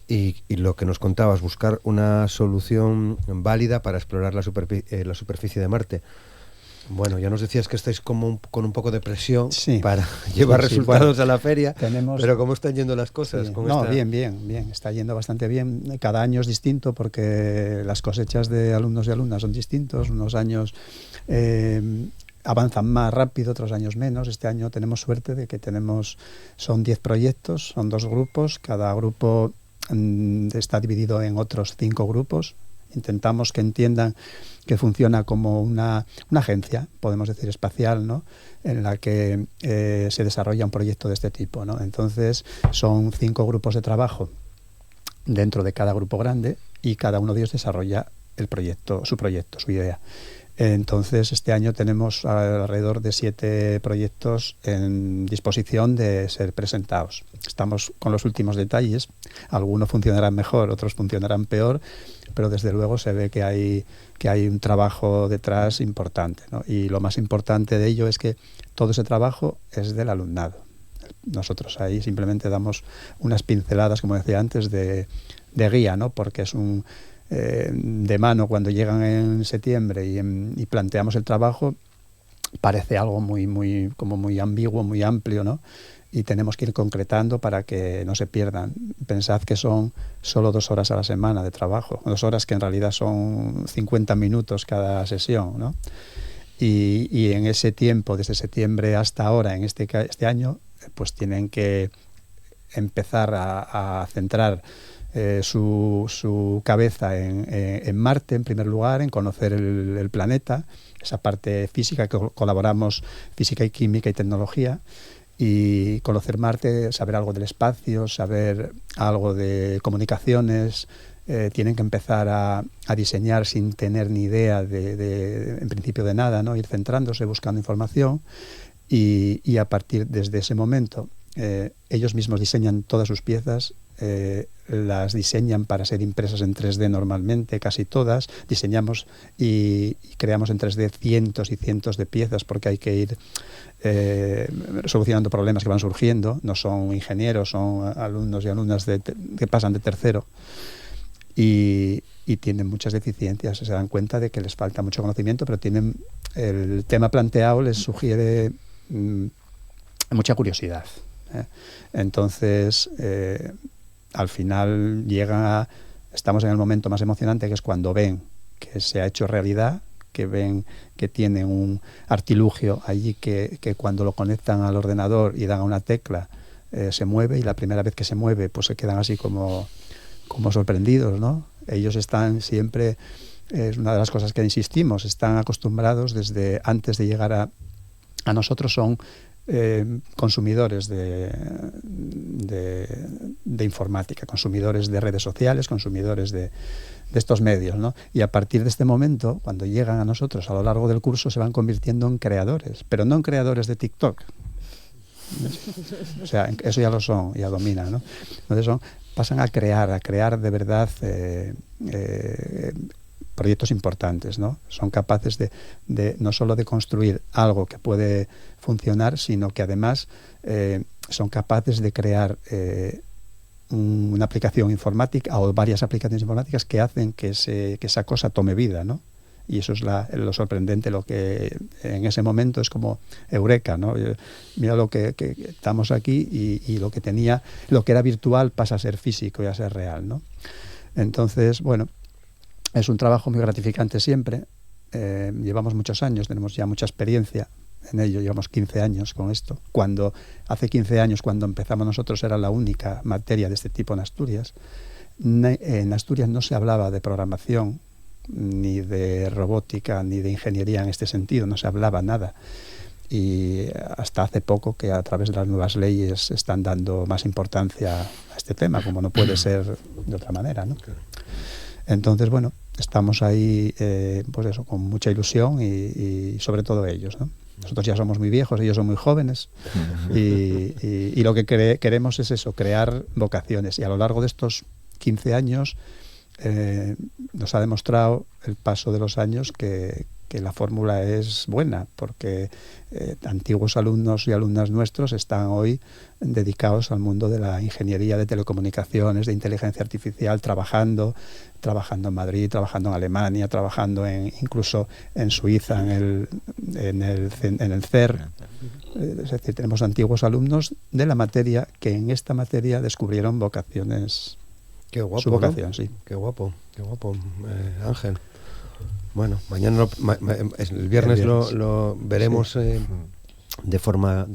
y lo que nos contabas, buscar una solución válida para explorar la superficie de Marte. Bueno, ya nos decías que estáis con un poco de presión para llevar resultados a la feria, pero ¿cómo están yendo las cosas? Sí. Bien, está yendo bastante bien. Cada año es distinto porque las cosechas de alumnos y alumnas son distintos. Unos años avanzan más rápido, otros años menos. Este año tenemos suerte de que son 10 proyectos, son 2 grupos, cada grupo está dividido en otros 5 grupos. Intentamos que entiendan que funciona como una agencia, podemos decir espacial, ¿no? En la que se desarrolla un proyecto de este tipo, ¿no? Entonces son 5 grupos de trabajo dentro de cada grupo grande y cada uno de ellos desarrolla su proyecto, su idea. Entonces, este año tenemos alrededor de 7 proyectos en disposición de ser presentados. Estamos con los últimos detalles. Algunos funcionarán mejor, otros funcionarán peor, pero desde luego se ve que hay un trabajo detrás importante, ¿no? Y lo más importante de ello es que todo ese trabajo es del alumnado. Nosotros ahí simplemente damos unas pinceladas, como decía antes, de guía, ¿no? Porque es de mano cuando llegan en septiembre y planteamos el trabajo, parece algo como muy ambiguo, muy amplio, ¿no? Y tenemos que ir concretando para que no se pierdan. Pensad que son solo 2 horas a la semana de trabajo, 2 horas que en realidad son 50 minutos cada sesión, ¿no? Y en ese tiempo, desde septiembre hasta ahora, en este año, pues tienen que empezar a centrar su cabeza en Marte, en primer lugar, en conocer el planeta, esa parte física, que colaboramos física y química y tecnología, y conocer Marte, saber algo del espacio, saber algo de comunicaciones. Tienen que empezar a diseñar sin tener ni idea en principio de nada, ¿no? Ir centrándose, buscando información, y a partir desde ese momento ellos mismos diseñan todas sus piezas. Las diseñan para ser impresas en 3D normalmente, casi todas. Diseñamos y creamos en 3D cientos y cientos de piezas, porque hay que ir solucionando problemas que van surgiendo. No son ingenieros, son alumnos y alumnas que pasan de tercero y tienen muchas deficiencias. Se dan cuenta de que les falta mucho conocimiento, pero el tema planteado les sugiere mucha curiosidad, ¿eh? Entonces, al final estamos en el momento más emocionante, que es cuando ven que se ha hecho realidad, que ven que tienen un artilugio allí que cuando lo conectan al ordenador y dan a una tecla se mueve, y la primera vez que se mueve pues se quedan así como sorprendidos, ¿no? Ellos están siempre, es una de las cosas que insistimos, están acostumbrados desde antes de llegar a nosotros, son consumidores de informática, consumidores de redes sociales, consumidores de estos medios, ¿no? Y a partir de este momento, cuando llegan a nosotros a lo largo del curso, se van convirtiendo en creadores, pero no en creadores de TikTok. O sea, eso ya lo son, ya dominan, ¿no? Entonces pasan a crear de verdad proyectos importantes, ¿no? Son capaces de no solo de construir algo que puede funcionar, sino que además son capaces de crear una aplicación informática o varias aplicaciones informáticas que hacen que esa cosa tome vida, ¿no? Y eso es lo sorprendente, lo que en ese momento es como eureka, ¿no? Mira lo que estamos aquí y lo que era virtual pasa a ser físico y a ser real, ¿no? Entonces, bueno, es un trabajo muy gratificante siempre. Llevamos muchos años, tenemos ya mucha experiencia en ello, llevamos 15 años con esto. Hace 15 años, cuando empezamos nosotros, era la única materia de este tipo en Asturias. En Asturias no se hablaba de programación, ni de robótica, ni de ingeniería en este sentido, no se hablaba nada. Y hasta hace poco que a través de las nuevas leyes están dando más importancia a este tema, como no puede ser de otra manera, ¿no? Entonces, bueno, estamos ahí, pues eso, con mucha ilusión y sobre todo ellos, ¿no? Nosotros ya somos muy viejos, ellos son muy jóvenes y lo que queremos es eso, crear vocaciones. Y a lo largo de estos 15 años nos ha demostrado el paso de los años que la fórmula es buena, porque antiguos alumnos y alumnas nuestros están hoy dedicados al mundo de la ingeniería de telecomunicaciones, de inteligencia artificial, trabajando en Madrid, trabajando en Alemania, trabajando incluso en Suiza, en el CER. Es decir, tenemos antiguos alumnos de la materia que en esta materia descubrieron vocaciones. Qué guapo, su vocación, ¿no? Sí. Qué guapo, Ángel. Bueno, mañana el viernes lo veremos sí. De forma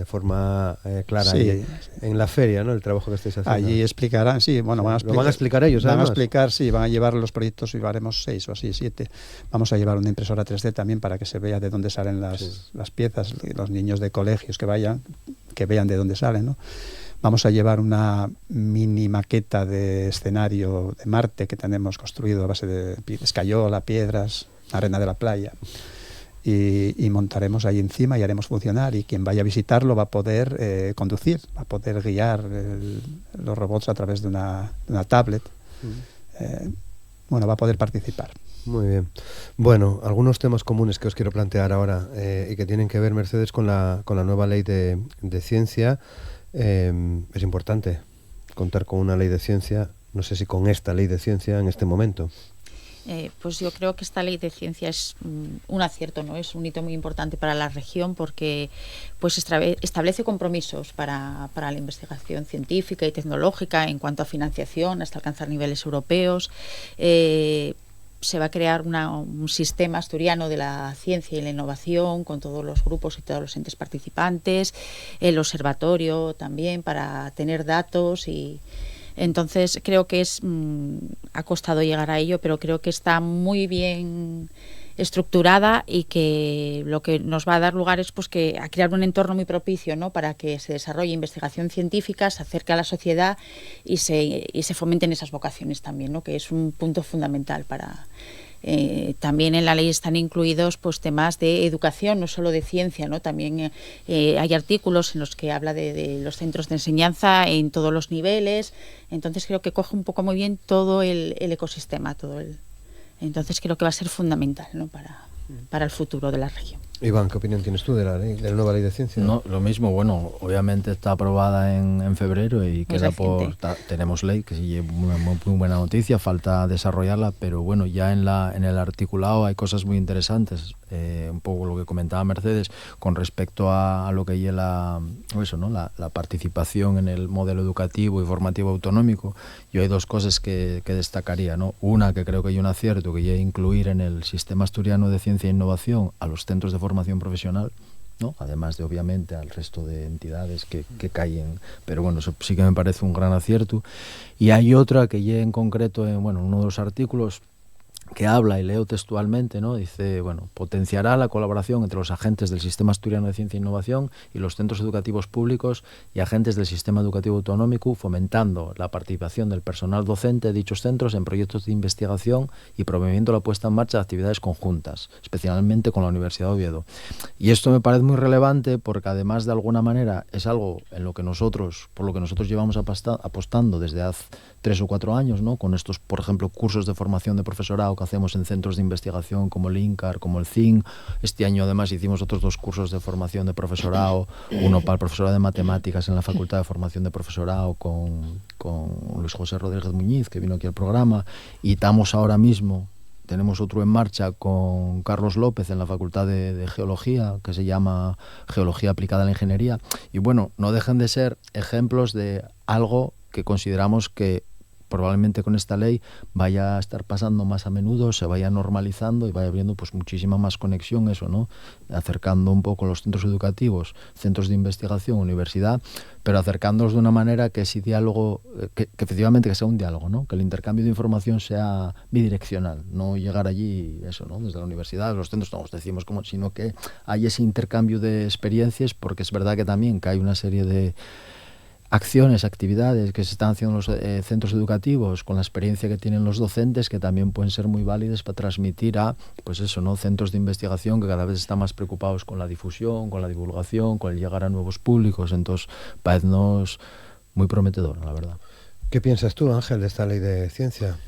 clara, sí, en la feria, ¿no? El trabajo que estáis haciendo. Allí explicarán, sí, bueno, van a explicar ellos, van además. a explicar, sí, van a llevar los proyectos y haremos 6 o así, 7. Vamos a llevar una impresora 3D también para que se vea de dónde salen las piezas, los niños de colegios que vean de dónde salen, ¿no? Vamos a llevar una mini maqueta de escenario de Marte que tenemos construido a base de escayola, piedras, arena de la playa. y montaremos ahí encima y haremos funcionar, y quien vaya a visitarlo va a poder conducir, va a poder guiar los robots a través de una tablet. Bueno, va a poder participar. Muy bien. Bueno, algunos temas comunes que os quiero plantear ahora y que tienen que ver, Mercedes, con la nueva ley de ciencia. Es importante contar con una ley de ciencia, no sé si con esta ley de ciencia en este momento. Pues yo creo que esta ley de ciencia es un acierto, ¿no? Es un hito muy importante para la región porque pues establece compromisos para la investigación científica y tecnológica en cuanto a financiación hasta alcanzar niveles europeos. Se va a crear un sistema asturiano de la ciencia y la innovación con todos los grupos y todos los entes participantes, el observatorio también para tener datos y... Entonces creo que ha costado llegar a ello, pero creo que está muy bien estructurada y que lo que nos va a dar lugar es pues a crear un entorno muy propicio, ¿no? Para que se desarrolle investigación científica, se acerque a la sociedad y se fomenten esas vocaciones también, ¿no? Que es un punto fundamental para... también en la ley están incluidos pues temas de educación, no solo de ciencia, ¿no? También hay artículos en los que habla de los centros de enseñanza en todos los niveles. Entonces creo que coge un poco muy bien todo el ecosistema, entonces creo que va a ser fundamental, ¿no? para el futuro de la región. Iván, ¿qué opinión tienes tú de la nueva ley de ciencia? No, lo mismo, bueno, obviamente está aprobada en febrero y queda tenemos ley, que sí, una muy buena noticia, falta desarrollarla, pero bueno, ya en el articulado hay cosas muy interesantes, un poco lo que comentaba Mercedes con respecto a lo que es la participación en el modelo educativo y formativo autonómico. Yo hay dos cosas que destacaría, ¿no? Una, que creo que hay un acierto, que es incluir en el sistema asturiano de ciencia e innovación a los centros de formación profesional, ¿no? Además de obviamente al resto de entidades que caen, pero bueno, eso sí que me parece un gran acierto. Y hay otra que ya en concreto en uno de los artículos que habla, y leo textualmente, ¿no? Dice, potenciará la colaboración entre los agentes del Sistema Asturiano de Ciencia e Innovación y los centros educativos públicos y agentes del Sistema Educativo Autonómico, fomentando la participación del personal docente de dichos centros en proyectos de investigación y promoviendo la puesta en marcha de actividades conjuntas, especialmente con la Universidad de Oviedo. Y esto me parece muy relevante porque además de alguna manera es algo por lo que nosotros llevamos apostando desde hace 3 o 4 años, ¿no? Con estos, por ejemplo, cursos de formación de profesorado que hacemos en centros de investigación como el INCAR, como el CIN. Este año además hicimos otros 2 cursos de formación de profesorado, uno para el profesorado de matemáticas en la Facultad de Formación de Profesorado con Luis José Rodríguez Muñiz, que vino aquí al programa, y estamos ahora mismo, tenemos otro en marcha con Carlos López en la Facultad de Geología, que se llama Geología Aplicada a la Ingeniería. Y bueno, no dejen de ser ejemplos de algo que consideramos que probablemente con esta ley vaya a estar pasando más a menudo, se vaya normalizando y vaya habiendo pues muchísima más conexión, eso, ¿no? Acercando un poco los centros educativos, centros de investigación, universidad, pero acercándolos de una manera que ese diálogo, que efectivamente que sea un diálogo, ¿no? Que el intercambio de información sea bidireccional, no llegar allí, eso, ¿no? Desde la universidad, los centros, no os decimos como, sino que hay ese intercambio de experiencias, porque es verdad que también que hay una serie de acciones, actividades que se están haciendo en los centros educativos con la experiencia que tienen los docentes que también pueden ser muy válidas para transmitir a, pues eso, ¿no? Centros de investigación que cada vez están más preocupados con la difusión, con la divulgación, con el llegar a nuevos públicos. Entonces, parecemos muy prometedor, la verdad. ¿Qué piensas tú, Ángel, de esta ley de ciencia?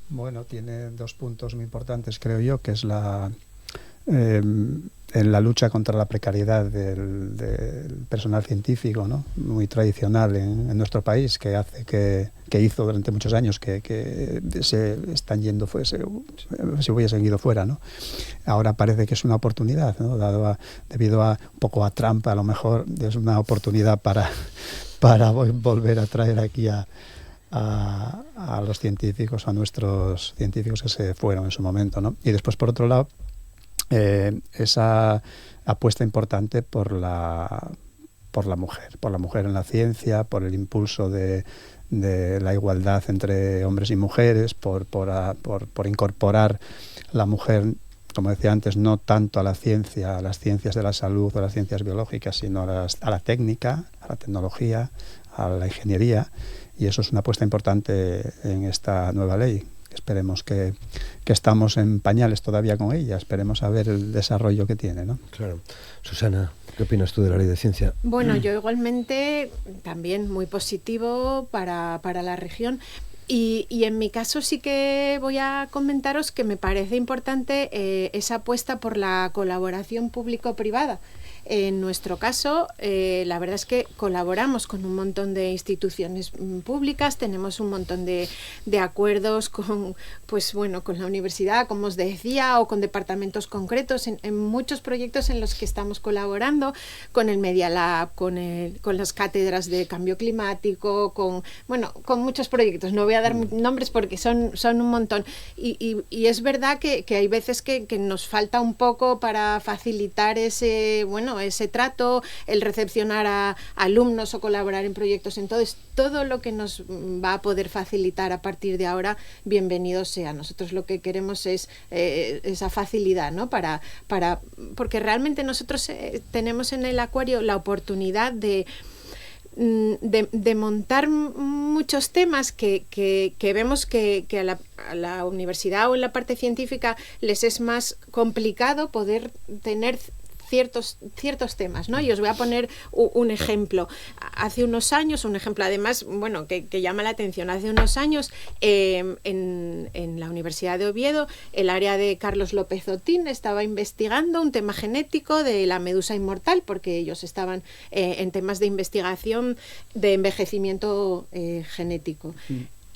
Bueno, tiene 2 puntos muy importantes, creo yo, que es en la lucha contra la precariedad del personal científico, ¿no? Muy tradicional en nuestro país, que hizo durante muchos años que se están yendo, se hubiesen ido fuera, ¿no? Ahora parece que es una oportunidad, ¿no? Debido a un poco a Trump, a lo mejor es una oportunidad para volver a traer aquí a los científicos, a nuestros científicos que se fueron en su momento, ¿no? Y después, por otro lado, esa apuesta importante por la mujer en la ciencia, por el impulso de la igualdad entre hombres y mujeres, por incorporar la mujer, como decía antes, no tanto a la ciencia, a las ciencias de la salud o a las ciencias biológicas, sino a la técnica, a la tecnología, a la ingeniería, y eso es una apuesta importante en esta nueva ley, esperemos que estamos en pañales todavía con ella, esperemos a ver el desarrollo que tiene, ¿no? Claro. Susana, ¿qué opinas tú de la ley de ciencia? Bueno, yo igualmente también muy positivo para la región. Y en mi caso sí que voy a comentaros que me parece importante esa apuesta por la colaboración público-privada. En nuestro caso, la verdad es que colaboramos con un montón de instituciones públicas, tenemos un montón de acuerdos con la universidad, como os decía, o con departamentos concretos, en muchos proyectos en los que estamos colaborando, con el Media Lab, con las cátedras de cambio climático, con muchos proyectos. No voy a dar nombres porque son un montón. Y es verdad que hay veces que nos falta un poco para facilitar ese trato, el recepcionar a alumnos o colaborar en proyectos. Entonces, todo lo que nos va a poder facilitar a partir de ahora, bienvenido sea. Nosotros lo que queremos es esa facilidad, ¿no? Porque realmente nosotros tenemos en el acuario la oportunidad de montar muchos temas que vemos que a la universidad o en la parte científica les es más complicado poder tener ciertos temas, ¿no? Y os voy a poner un ejemplo. Hace unos años, un ejemplo además, que llama la atención. Hace unos años, en la Universidad de Oviedo, el área de Carlos López Otín estaba investigando un tema genético de la medusa inmortal, porque ellos estaban en temas de investigación de envejecimiento genético.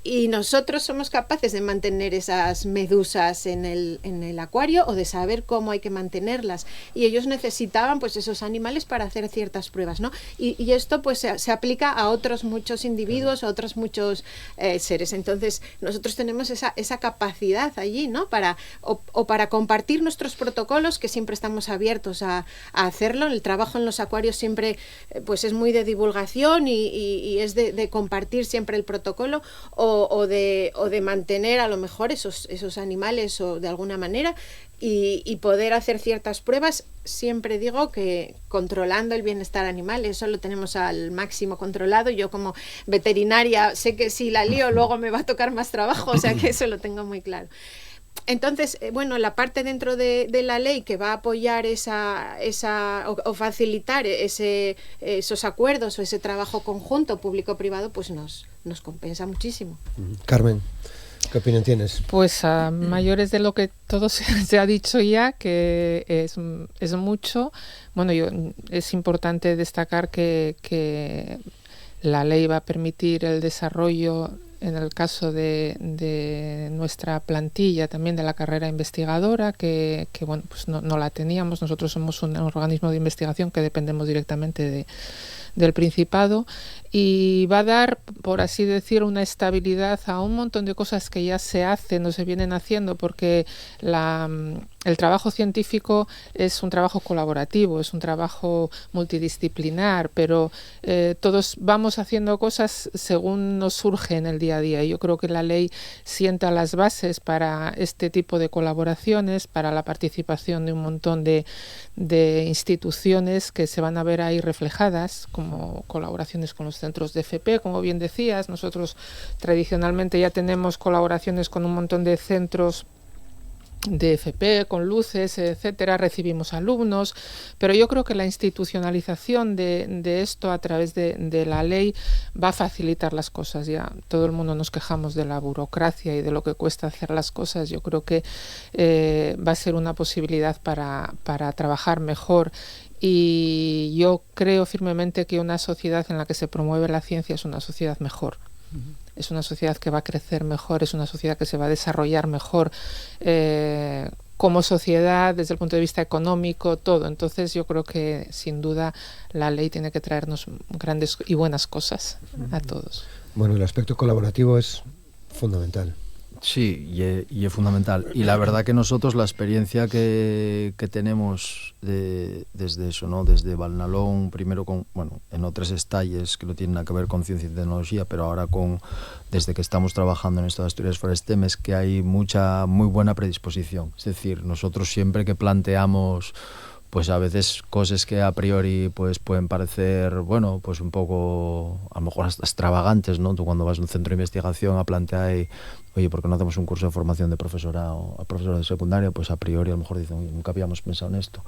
Y nosotros somos capaces de mantener esas medusas en el acuario o de saber cómo hay que mantenerlas. Y ellos necesitaban pues esos animales para hacer ciertas pruebas, ¿no? Y esto pues se aplica a otros muchos individuos, a otros muchos seres. Entonces nosotros tenemos esa capacidad allí, ¿no? Para compartir nuestros protocolos, que siempre estamos abiertos a hacerlo. El trabajo en los acuarios siempre pues es muy de divulgación y es de compartir siempre el protocolo, o de mantener a lo mejor esos animales o de alguna manera y poder hacer ciertas pruebas. Siempre digo que controlando el bienestar animal, eso lo tenemos al máximo controlado. Yo como veterinaria sé que si la lío luego me va a tocar más trabajo, o sea que eso lo tengo muy claro. Entonces, la parte dentro de la ley que va a apoyar o facilitar esos acuerdos o ese trabajo conjunto público-privado, pues nos compensa muchísimo. Carmen, ¿qué opinión tienes? Pues a mayores de lo que todo se ha dicho ya, que es mucho. Es importante destacar que la ley va a permitir el desarrollo, en el caso de nuestra plantilla, también de la carrera investigadora, que no la teníamos. Nosotros somos un organismo de investigación que dependemos directamente del Principado, y va a dar, por así decir, una estabilidad a un montón de cosas que ya se hacen o se vienen haciendo, porque el trabajo científico es un trabajo colaborativo, es un trabajo multidisciplinar, pero todos vamos haciendo cosas según nos surge en el día a día. Y yo creo que la ley sienta las bases para este tipo de colaboraciones, para la participación de un montón de instituciones que se van a ver ahí reflejadas, como colaboraciones con los centros de FP, como bien decías. Nosotros tradicionalmente ya tenemos colaboraciones con un montón de centros de FP, con luces, etcétera, recibimos alumnos, pero yo creo que la institucionalización de esto a través de la ley va a facilitar las cosas. Ya todo el mundo nos quejamos de la burocracia y de lo que cuesta hacer las cosas. Yo creo que va a ser una posibilidad para trabajar mejor. Y yo creo firmemente que una sociedad en la que se promueve la ciencia es una sociedad mejor. Es una sociedad que va a crecer mejor, es una sociedad que se va a desarrollar mejor como sociedad, desde el punto de vista económico, todo. Entonces yo creo que sin duda la ley tiene que traernos grandes y buenas cosas a todos. Bueno, el aspecto colaborativo es fundamental. Sí, y es fundamental. Y la verdad que nosotros la experiencia que tenemos desde eso, ¿no? Desde Valnalón, primero en otros estalles que no tienen nada que ver con ciencia y tecnología, pero ahora desde que estamos trabajando en esto de Asturias Forestem, es que hay muy buena predisposición. Es decir, nosotros siempre que planteamos pues a veces cosas que a priori pues pueden parecer, un poco a lo mejor hasta extravagantes, ¿no? Tú cuando vas a un centro de investigación a plantear oye, ¿por qué no hacemos un curso de formación de profesorado a profesores de secundaria? Pues a priori a lo mejor dicen, oye, nunca habíamos pensado en esto.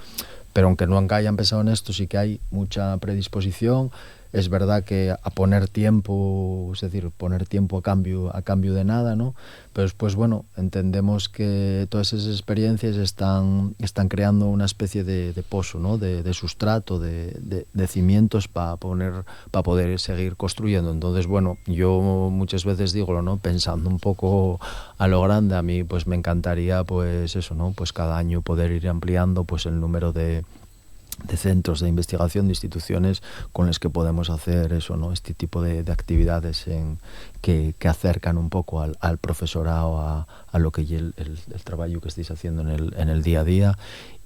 Pero aunque nunca hayan pensado en esto, sí que hay mucha predisposición. Es verdad que a poner tiempo, es decir, poner tiempo a cambio de nada, ¿no? Pero después, bueno, entendemos que todas esas experiencias están creando una especie de pozo, ¿no? De sustrato, de cimientos para poder seguir construyendo. Entonces, bueno, yo muchas veces digo, ¿no? Pensando un poco a lo grande, a mí pues me encantaría pues eso, ¿no? Pues cada año poder ir ampliando pues el número de centros de investigación, de instituciones con las que podemos hacer eso, ¿no? Este tipo de actividades que acercan un poco al profesorado a lo que es el trabajo que estáis haciendo en el día a día,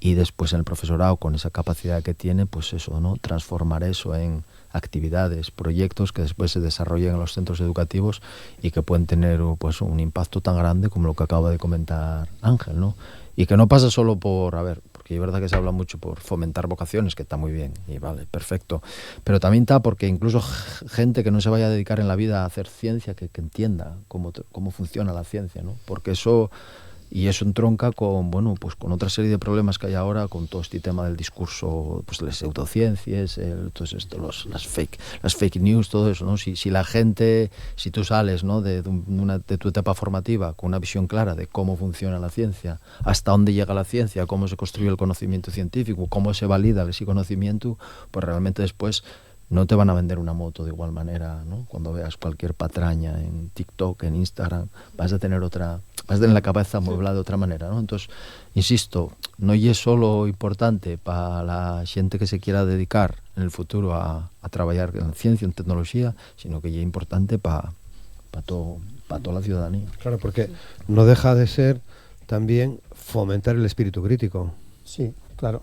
y después en el profesorado, con esa capacidad que tiene, pues eso, ¿no? Transformar eso en actividades, proyectos que después se desarrollen en los centros educativos y que pueden tener pues un impacto tan grande como lo que acaba de comentar Ángel, ¿no? Y que no pasa solo por, porque es verdad que se habla mucho por fomentar vocaciones, que está muy bien, y vale, perfecto, pero también está porque incluso gente que no se vaya a dedicar en la vida a hacer ciencia, que entienda cómo funciona la ciencia, ¿no? Porque eso entronca con, bueno, pues con otra serie de problemas que hay ahora con todo este tema del discurso, pues de las pseudociencias, todo esto, las fake news, todo eso, ¿no? Si la gente, si tú sales, ¿no? de tu etapa formativa con una visión clara de cómo funciona la ciencia, hasta dónde llega la ciencia, cómo se construye el conocimiento científico, cómo se valida ese conocimiento, pues realmente después no te van a vender una moto de igual manera, ¿no? Cuando veas cualquier patraña en TikTok, en Instagram, vas a tener la cabeza amueblada de otra manera, ¿no? Entonces, insisto, no es solo importante para la gente que se quiera dedicar en el futuro a trabajar en ciencia, en tecnología, sino que es importante para toda la ciudadanía. Claro, porque no deja de ser también fomentar el espíritu crítico. Sí, claro.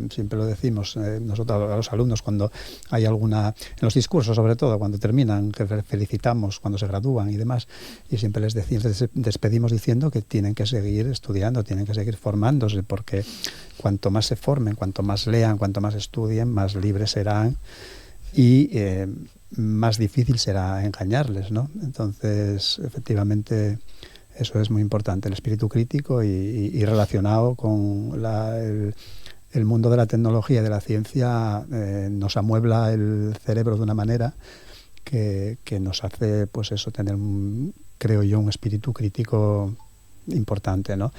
Siempre lo decimos nosotros a los alumnos cuando hay alguna, en los discursos sobre todo, cuando terminan, que felicitamos cuando se gradúan y demás, y siempre les despedimos diciendo que tienen que seguir estudiando, tienen que seguir formándose, porque cuanto más se formen, cuanto más lean, cuanto más estudien, más libres serán y más difícil será engañarles, ¿no? Entonces, efectivamente, eso es muy importante, el espíritu crítico y relacionado con el mundo de la tecnología y de la ciencia. Nos amuebla el cerebro de una manera que nos hace, pues eso, tener, creo yo, un espíritu crítico importante, ¿no?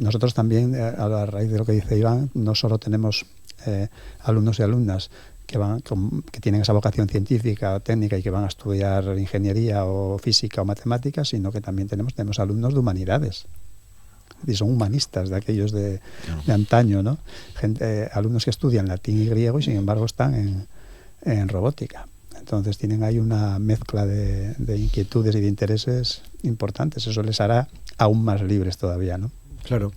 Nosotros también, a la raíz de lo que dice Iván, no solo tenemos alumnos y alumnas que tienen esa vocación científica o técnica y que van a estudiar ingeniería o física o matemáticas, sino que también tenemos alumnos de humanidades. Y son humanistas, de aquellos de antaño, ¿no? Alumnos que estudian latín y griego y sin embargo están en robótica. Entonces tienen ahí una mezcla de inquietudes y de intereses importantes. Eso les hará aún más libres todavía, ¿no? Claro,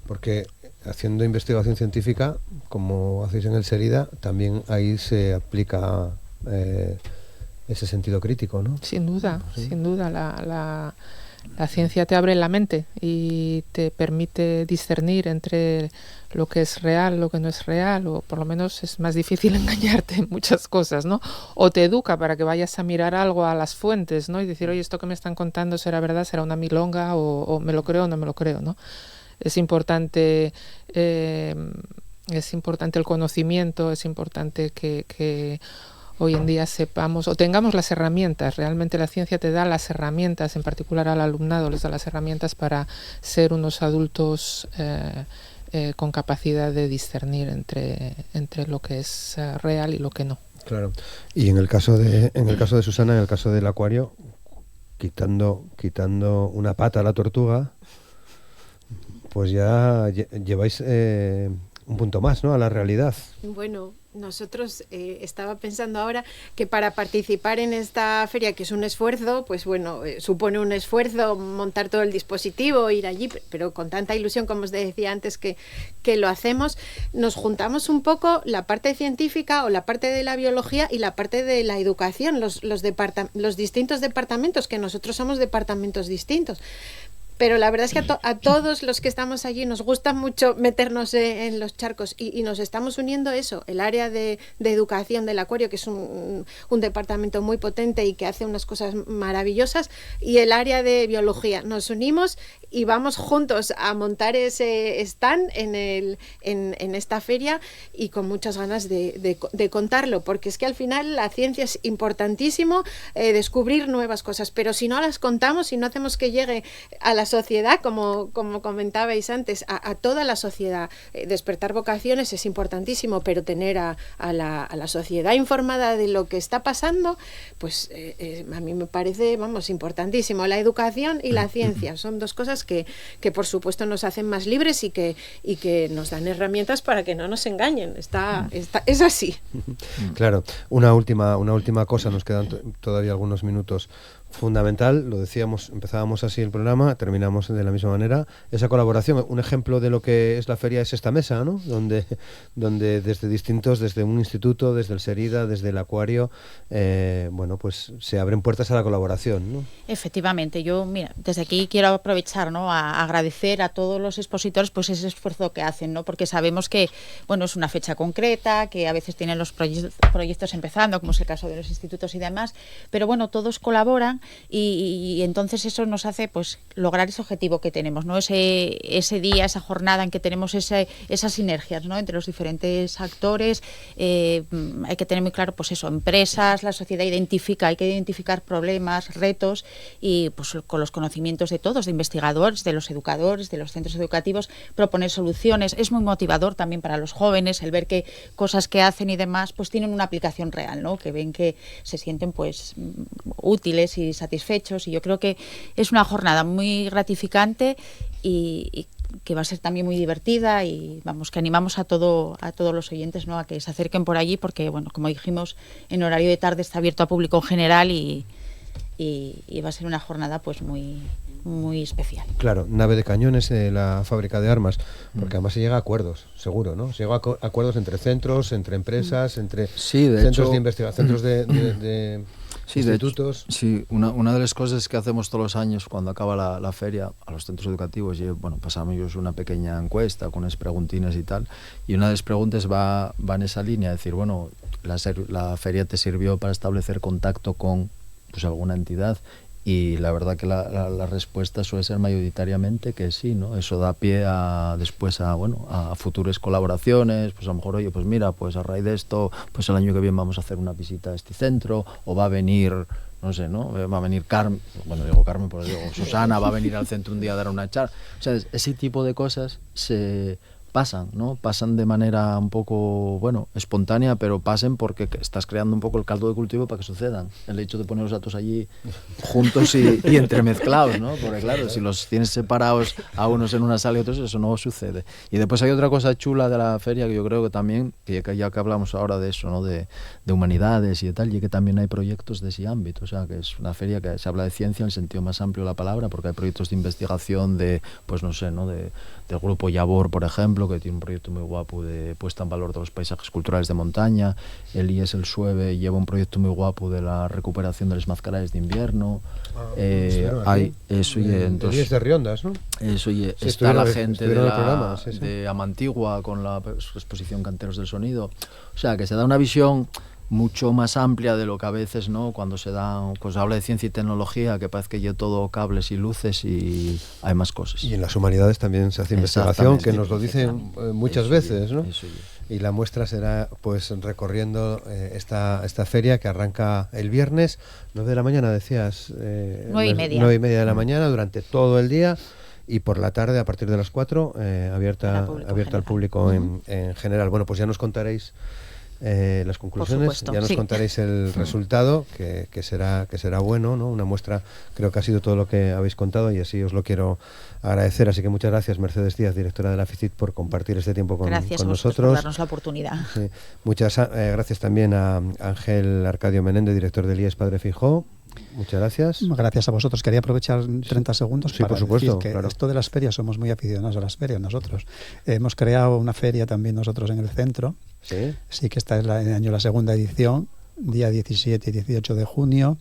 porque haciendo investigación científica, como hacéis en el SERIDA, también ahí se aplica ese sentido crítico, ¿no? Sin duda, sí. Sin duda. La ciencia te abre la mente y te permite discernir entre lo que es real, lo que no es real, o por lo menos es más difícil engañarte en muchas cosas, ¿no? O te educa para que vayas a mirar algo a las fuentes, ¿no? Y decir, oye, esto que me están contando será verdad, será una milonga, o me lo creo o no me lo creo, ¿no? Es importante el conocimiento, es importante que hoy en día sepamos o tengamos las herramientas. Realmente la ciencia te da las herramientas, en particular al alumnado les da las herramientas para ser unos adultos con capacidad de discernir entre lo que es real y lo que no. Claro. Y en el caso de Susana, en el caso del acuario, quitando una pata a la tortuga, pues ya lleváis un punto más, ¿no?, a la realidad. Bueno, nosotros estaba pensando ahora que para participar en esta feria, que es un esfuerzo, pues bueno, supone un esfuerzo montar todo el dispositivo, ir allí, pero con tanta ilusión, como os decía antes, que lo hacemos, nos juntamos un poco la parte científica o la parte de la biología y la parte de la educación, los distintos departamentos, que nosotros somos departamentos distintos. pero la verdad es que a todos los que estamos allí nos gusta mucho meternos en los charcos y nos estamos uniendo eso, el área de educación del acuario, que es un departamento muy potente y que hace unas cosas maravillosas, y el área de biología. Nos unimos y vamos juntos a montar ese stand en esta feria, y con muchas ganas de contarlo, porque es que al final la ciencia es importantísimo, descubrir nuevas cosas, pero si no las contamos, si no hacemos que llegue a la sociedad, como comentabais antes, a toda la sociedad, despertar vocaciones es importantísimo, pero tener a la sociedad informada de lo que está pasando, pues a mí me parece, vamos, importantísimo. La educación y la ciencia son dos cosas que por supuesto nos hacen más libres y que nos dan herramientas para que no nos engañen. Es así. Claro. Una última cosa, nos quedan todavía algunos minutos. Fundamental, lo decíamos, empezábamos así el programa, terminamos de la misma manera, esa colaboración. Un ejemplo de lo que es la feria es esta mesa, ¿no? Donde desde un instituto, desde el Serida, desde el acuario, pues se abren puertas a la colaboración, ¿no? Efectivamente, yo, mira, desde aquí quiero aprovechar, ¿no?, a agradecer a todos los expositores pues ese esfuerzo que hacen, ¿no? Porque sabemos que, bueno, es una fecha concreta, que a veces tienen los proyectos empezando, como es el caso de los institutos y demás, pero bueno, todos colaboran. Y entonces eso nos hace pues lograr ese objetivo que tenemos, ¿no? Ese día, esa jornada en que tenemos esas sinergias, ¿no?, entre los diferentes actores. Hay que tener muy claro pues eso, empresas, la sociedad hay que identificar problemas, retos, y pues con los conocimientos de todos, de investigadores, de los educadores, de los centros educativos, proponer soluciones. Es muy motivador también para los jóvenes el ver que cosas que hacen y demás pues tienen una aplicación real, ¿no?, que ven que se sienten pues útiles y satisfechos, y yo creo que es una jornada muy gratificante y que va a ser también muy divertida, y vamos, que animamos a todos los oyentes, ¿no?, a que se acerquen por allí, porque bueno, como dijimos, en horario de tarde está abierto a público en general y va a ser una jornada pues muy especial. Claro, nave de cañones, la fábrica de armas, porque además se llega a acuerdos, seguro, ¿no? Se llega a acuerdos entre centros, entre empresas, entre centros de investigación, centros de institutos. Sí, una de las cosas que hacemos todos los años cuando acaba la feria a los centros educativos, pasamos una pequeña encuesta con unas preguntinas y tal, y una de las preguntas va en esa línea, decir, bueno, la feria te sirvió para establecer contacto con pues alguna entidad. Y la verdad que la respuesta suele ser mayoritariamente que sí, ¿no? Eso da pie después a futuras colaboraciones, pues a lo mejor, oye, pues mira, pues a raíz de esto, pues el año que viene vamos a hacer una visita a este centro, o va a venir, no sé, ¿no? Va a venir Carmen, bueno, digo Carmen, pero digo Susana, va a venir al centro un día a dar una charla. O sea, ese tipo de cosas se pasan, ¿no? Pasan de manera un poco, espontánea, pero pasen porque estás creando un poco el caldo de cultivo para que sucedan. El hecho de poner los datos allí juntos y entremezclados, ¿no? Porque claro, si los tienes separados a unos en una sala y otros, eso no sucede. Y después hay otra cosa chula de la feria que yo creo que también, que ya que hablamos ahora de eso, ¿no? De humanidades y de tal, y que también hay proyectos de ese ámbito. O sea, que es una feria que se habla de ciencia en el sentido más amplio de la palabra, porque hay proyectos de investigación pues no sé, ¿no? Del grupo Yabor, por ejemplo, que tiene un proyecto muy guapo de puesta en valor de los paisajes culturales de montaña. El IES El Sueve lleva un proyecto muy guapo de la recuperación de las mascaradas de invierno. Hay eso, y entonces el IES de Riondas, ¿no? Eso, y está la gente de Amantigua con la exposición Canteros del Sonido. O sea, que se da una visión mucho más amplia de lo que a veces, ¿no? Cuando se habla de ciencia y tecnología, que parece que lleva todo cables y luces, y hay más cosas. Y en las humanidades también se hace investigación, que nos lo dicen muchas veces, ¿no? Y la muestra será pues recorriendo esta feria que arranca el viernes, 9 de la mañana, decías. 9:30 de la mañana, durante todo el día. Y por la tarde, a partir de las 4, abierta al público en general. Bueno, pues ya nos contaréis las conclusiones, ya nos contaréis el resultado, que será bueno, ¿no? Una muestra, creo que ha sido todo lo que habéis contado, y así os lo quiero agradecer. Así que muchas gracias, Mercedes Díaz, directora de la FICIT, por compartir este tiempo con nosotros. Por darnos la oportunidad. Sí. Muchas gracias también a Ángel Arcadio Menéndez, director del IES Padre Fijó. Muchas gracias. Gracias a vosotros. Quería aprovechar 30 segundos para por supuesto, decir que claro. Esto de las ferias, somos muy aficionados a las ferias nosotros. Hemos creado una feria también nosotros en el centro. Sí, que esta es la segunda edición, día 17 y 18 de junio.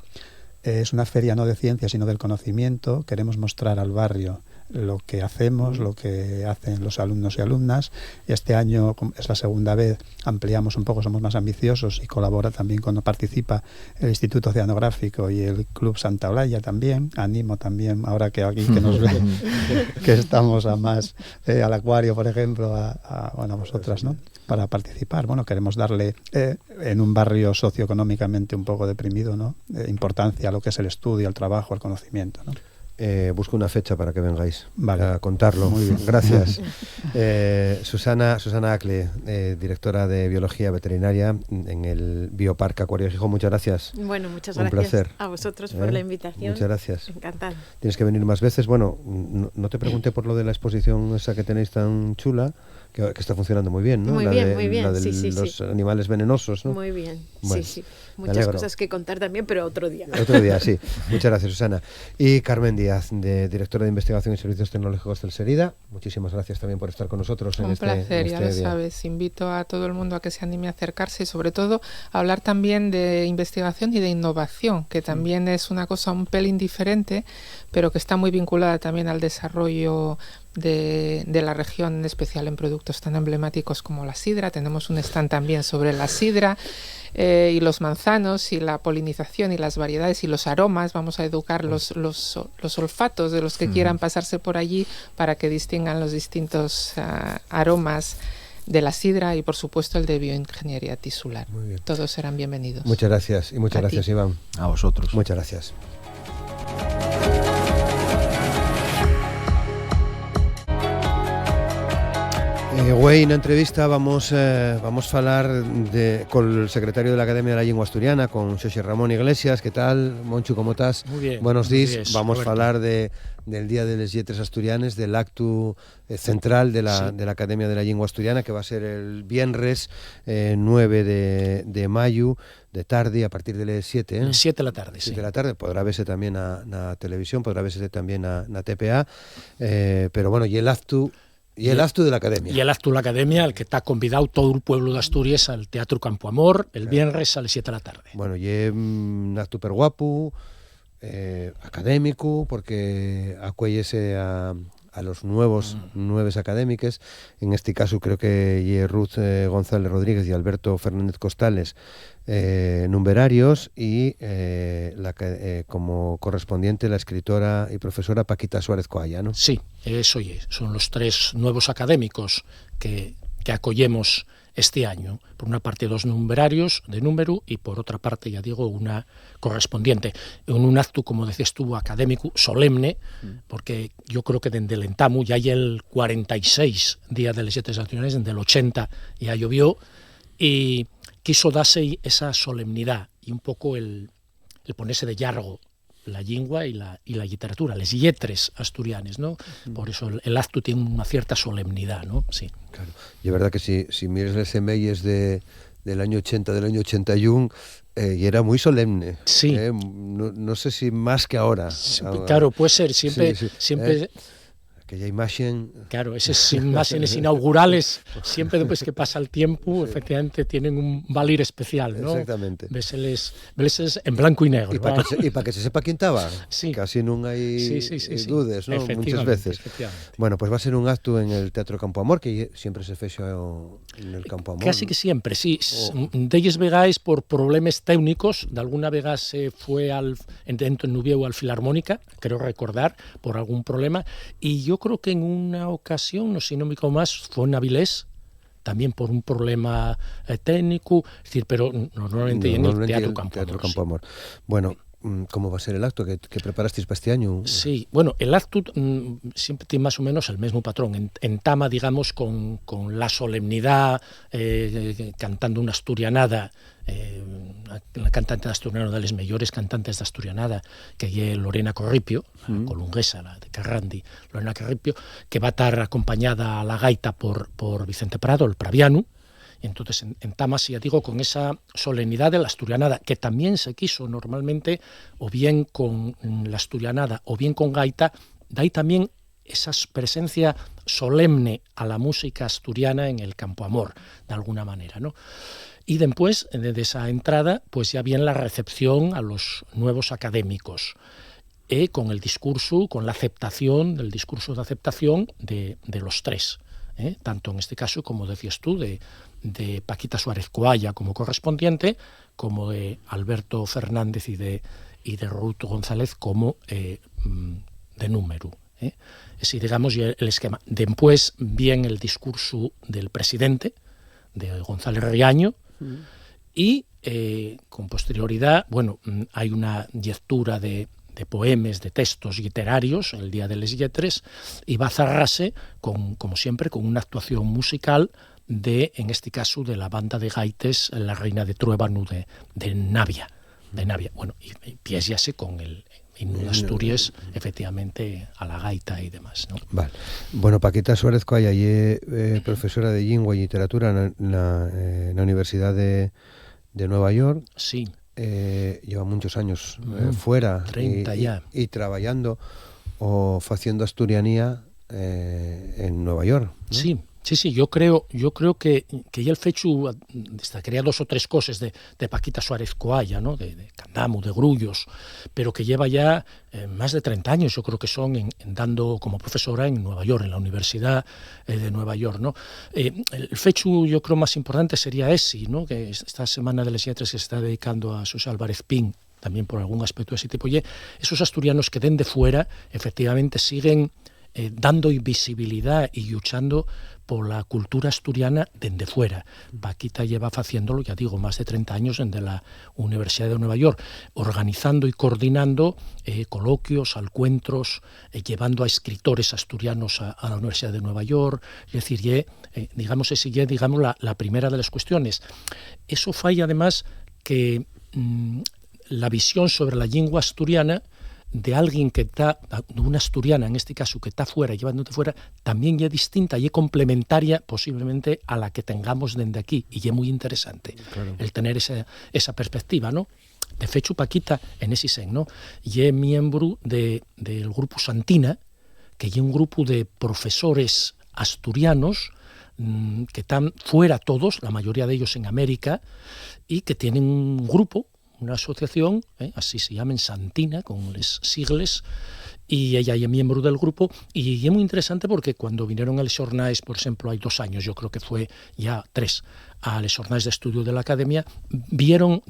Es una feria no de ciencia, sino del conocimiento. Queremos mostrar al barrio lo que hacemos, lo que hacen los alumnos y alumnas. Este año es la segunda vez, ampliamos un poco, somos más ambiciosos y colabora también cuando participa el Instituto Oceanográfico y el Club Santa Olaya también. Animo también, ahora que aquí que nos ve, que estamos a más, al acuario, por ejemplo, a vosotras, ¿no? Para participar. Bueno, queremos darle en un barrio socioeconómicamente un poco deprimido, ¿no? Importancia a lo que es el estudio, el trabajo, el conocimiento, ¿no? Busco una fecha para que vengáis a contarlo. Muy bien. Gracias. Susana Acle, directora de Biología Veterinaria en el Bioparque Acuario Gijón, muchas gracias. Bueno, muchas Un gracias placer. a vosotros por la invitación. Muchas gracias. Encantada. Tienes que venir más veces. Bueno, no te pregunté por lo de la exposición esa que tenéis tan chula, que está funcionando muy bien, ¿no? Muy bien. La de Sí, los animales venenosos, ¿no? Muy bien, Bueno, sí. Muchas cosas que contar también, pero otro día. Otro día, sí. Muchas gracias, Susana. Y Carmen Díaz, directora de Investigación y Servicios Tecnológicos del SERIDA. Muchísimas gracias también por estar con nosotros. Un placer, ya lo sabes. Invito a todo el mundo a que se anime a acercarse y sobre todo a hablar también de investigación y de innovación, que también es una cosa un pelín diferente, pero que está muy vinculada también al desarrollo de la región, en especial en productos tan emblemáticos como la sidra. Tenemos un stand también sobre la sidra y los manzanos y la polinización y las variedades y los aromas. Vamos a educar los olfatos de los que quieran pasarse por allí para que distingan los distintos aromas de la sidra y por supuesto el de bioingeniería tisular. Todos serán bienvenidos. Muchas gracias y muchas gracias, Iván. A vosotros. Muchas gracias. Güey, na entrevista vamos a falar con el secretario de la Academia de la Lengua Asturiana, con Xosé Ramón Iglesias. ¿Qué tal, Monchu, cómo estás? Muy bien. Buenos días. Roberto. Vamos a falar del Día de les Lletres Asturianes, del acto central de la Academia de la Lengua Asturiana, que va a ser el viernes 9 de mayo, de tarde, a partir de las 7. 7 de la tarde, 7 de la tarde. Podrá verse también na televisión, podrá verse también na TPA, pero bueno, y el acto... Y el acto de la Academia. Y el acto de la Academia, al que está convidado todo el pueblo de Asturias al Teatro Campo Amor, el viernes a las 7 de la tarde. Bueno, y es un acto super guapo, académico, porque acuéllese a los nuevos académicos. En este caso creo que Ruth González Rodríguez y Alberto Fernández Costales, numberarios, y como correspondiente la escritora y profesora Paquita Suárez Coalla, ¿no? Sí, eso es. Son los 3 nuevos académicos que acollemos este año. Por una parte 2 numberarios de número y por otra parte, ya digo, una correspondiente. En un acto, como decías tú, académico, solemne, porque yo creo que desde el Entamu ya hay el 46 Día de les Lletres Asturianes, desde el 80 ya llovió, y quiso darse esa solemnidad y un poco el ponerse de llargo la lengua y la literatura, les lletres asturianes, ¿no? Por eso el acto tiene una cierta solemnidad, ¿no? Sí. Claro. Y es verdad que si miras las emails del año 80, del año 81, y era muy solemne. Sí. No sé si más que ahora. Claro, puede ser, siempre... Aquella imagen... Claro, esas imágenes inaugurales, siempre después que pasa el tiempo, efectivamente tienen un valir especial, ¿no? Exactamente. Veseles en blanco y negro. Y para que se sepa quién estaba, sí. Casi no hay dudas, ¿no? Muchas veces. Bueno, pues va a ser un acto en el Teatro Campo Amor, que siempre se fechó en el Campo Amor. Casi que siempre, sí. D'elles vegáis por problemas técnicos, de alguna vega se fue en Nubieu al Filarmónica, creo recordar, por algún problema, y yo creo que en una ocasión, no sé si no me equivoco más, fue en Avilés, también por un problema técnico, es decir, pero normalmente en el Teatro Campo Amor. Bueno, ¿cómo va a ser el acto que preparasteis para este año? Sí, bueno, el acto siempre tiene más o menos el mismo patrón. Entama, digamos, con la solemnidad, cantando una asturianada, la cantante de asturiano de las mejores cantantes de asturianada, que es Lorena Corripio, la colunguesa, la de Carrandi, Lorena Corripio, que va a estar acompañada a la gaita por Vicente Prado, el praviano. Y entonces en Tamas, ya digo, con esa solemnidad de la asturianada, que también se quiso normalmente, o bien con la asturianada, o bien con gaita, de ahí también esa presencia solemne a la música asturiana en el Campo Amor, de alguna manera, ¿no? Y después de esa entrada, pues ya viene la recepción a los nuevos académicos. con el discurso, con la aceptación, del discurso de aceptación de los tres, tanto en este caso, como decías tú, de Paquita Suárez Coalla como correspondiente, como de Alberto Fernández y de Ruto González como de número. Así, digamos, el esquema. Después viene el discurso del presidente, de González Riaño, y con posterioridad, bueno, hay una lectura de poemes, de textos literarios, el Día de les Lletres, y va a cerrarse, como siempre, con una actuación musical en este caso, de la banda de gaites La Reina de Truébano de Navia. Bueno, y empieza con el himno de Asturias, efectivamente, a la gaita y demás, ¿no? Vale. Bueno, Paquita Suárez Coalla es profesora de lengua y literatura en la Universidad de Nueva York. Sí. Lleva muchos años fuera 30 ya. Y trabajando o haciendo asturianía en Nueva York, ¿no? Sí, yo creo que ya el fecho destacaría 2 o 3 cosas de Paquita Suárez Coalla, ¿no? de Candamo, de Grullos, pero que lleva ya más de 30 años, yo creo que son, dando como profesora en Nueva York, en la Universidad de Nueva York, ¿no? El fecho, yo creo, más importante sería ese, ¿no? Que esta Semana de les Lletres que se está dedicando a Xosé Álvarez Pin, también por algún aspecto de ese tipo, y esos asturianos que den de fuera, efectivamente siguen dando visibilidad y luchando por la cultura asturiana desde fuera. Paquita lleva haciéndolo, ya digo, más de 30 años desde la Universidad de Nueva York, organizando y coordinando coloquios, encuentros, llevando a escritores asturianos a la Universidad de Nueva York. Es decir, digamos la primera de las cuestiones. Eso falla además que la visión sobre la lengua asturiana de alguien que está, de una asturiana en este caso, que está fuera, llevándote fuera, también ya es distinta y es complementaria posiblemente a la que tengamos desde aquí, y es muy interesante, claro, el tener esa perspectiva, ¿no? De hecho, Paquita, en ese sen, ¿no? Y es miembro del grupo Santina, que es un grupo de profesores asturianos que están fuera todos, la mayoría de ellos en América, y que tienen un grupo, una asociación, así se llaman, Santina, con las siglas, y ella es miembro del grupo, y es muy interesante porque cuando vinieron a les jornades, por ejemplo, hay 2 años, yo creo que fue ya 3, a les jornades de estudio de la Academia, dieron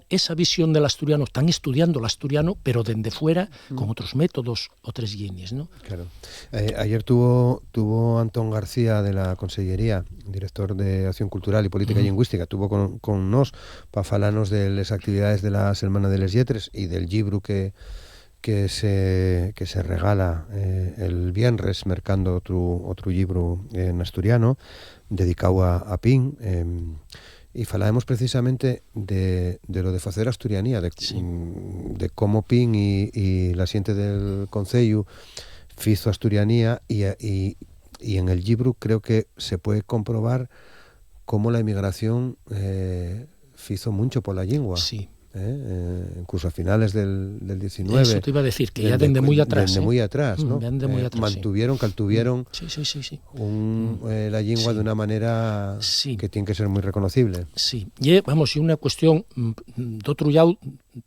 esa visión del asturiano, están estudiando el asturiano, pero desde fuera, con otros métodos, otras líneas, ¿no? Claro. Ayer tuvo Antón García de la Consellería, director de Acción Cultural y Política Lingüística, tuvo con nos para falarnos de las actividades de la Semana de les Lletres y del libro que se regala el viernes, mercando otro libro en asturiano dedicado a Pin, y falábamos precisamente de lo de facer asturianía, de cómo Pin y la xente del Concello fizo asturianía, y en el libro creo que se puede comprobar cómo la emigración fizo mucho por la lengua. Sí. Incluso a finales del 19. Eso te iba a decir, que ya desde muy atrás. Desde muy atrás, ¿no? Muy atrás, mantuvieron, caltuvieron la lengua de una manera que tiene que ser muy reconocible. Sí, y vamos, y una cuestión, de otro lado,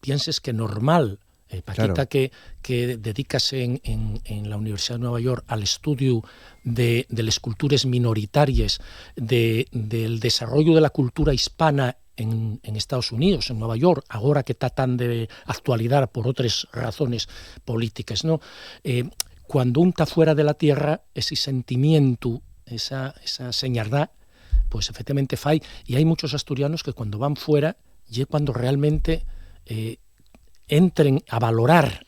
pienses que normal, Paquita, claro, que dedicase en la Universidad de Nueva York al estudio de las culturas minoritarias, del desarrollo de la cultura hispana en Estados Unidos, en Nueva York, ahora que está tan de actualidad por otras razones políticas, ¿no? Cuando uno está fuera de la tierra, ese sentimiento, esa señaldad, pues efectivamente fai, y hay muchos asturianos que cuando van fuera, y es cuando realmente entren a valorar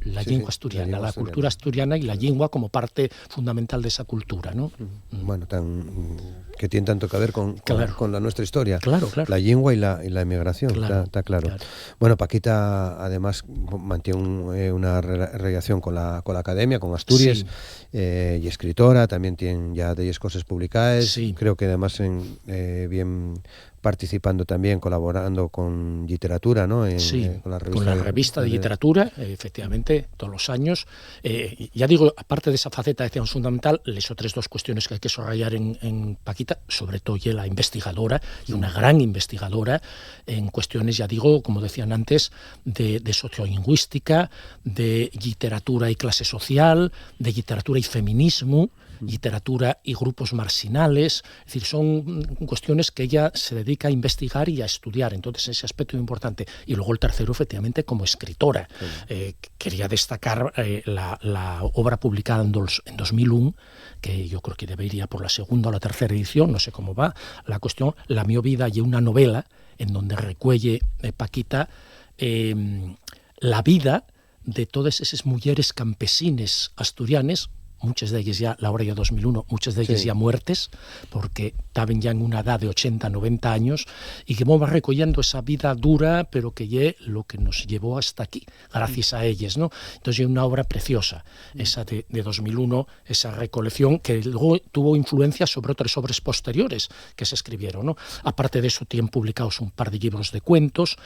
la lengua asturiana, la cultura asturiana y la lengua como parte fundamental de esa cultura, ¿no? Bueno, que tiene tanto que ver con la nuestra historia. Claro. La lengua y la emigración, está claro. Bueno, Paquita además mantiene una relación con la Academia, con Asturias, y escritora, también tiene ya 10 cosas publicadas. Creo que además bien participando también, colaborando con literatura, ¿no? Con la revista de literatura, efectivamente, todos los años. Ya digo, aparte de esa faceta, decíamos, fundamental, les otras dos cuestiones que hay que subrayar en Paquita, sobre todo ella la investigadora, y una gran investigadora en cuestiones, ya digo, como decían antes, de sociolingüística, de literatura y clase social, de literatura y feminismo, literatura y grupos marginales. Es decir, son cuestiones que ella se dedica a investigar y a estudiar, entonces ese aspecto es importante. Y luego el tercero, efectivamente, como escritora. Quería destacar la obra publicada en 2001, que yo creo que debería por la segunda o la tercera edición, no sé cómo va, la cuestión, La mio vida, y una novela en donde recuelle Paquita la vida de todas esas mujeres campesines asturianes, muchas de ellas ya, la hora ya 2001, muchas de ellas ya muertes, porque estaban ya en una edad de 80, 90 años, y que vamos recogiendo esa vida dura, pero que es lo que nos llevó hasta aquí, gracias a ellas, ¿no? Entonces es una obra preciosa, esa de 2001, esa recolección, que luego tuvo influencia sobre otras obras posteriores que se escribieron, ¿no? Aparte de eso, tienen publicados un par de libros de cuentos,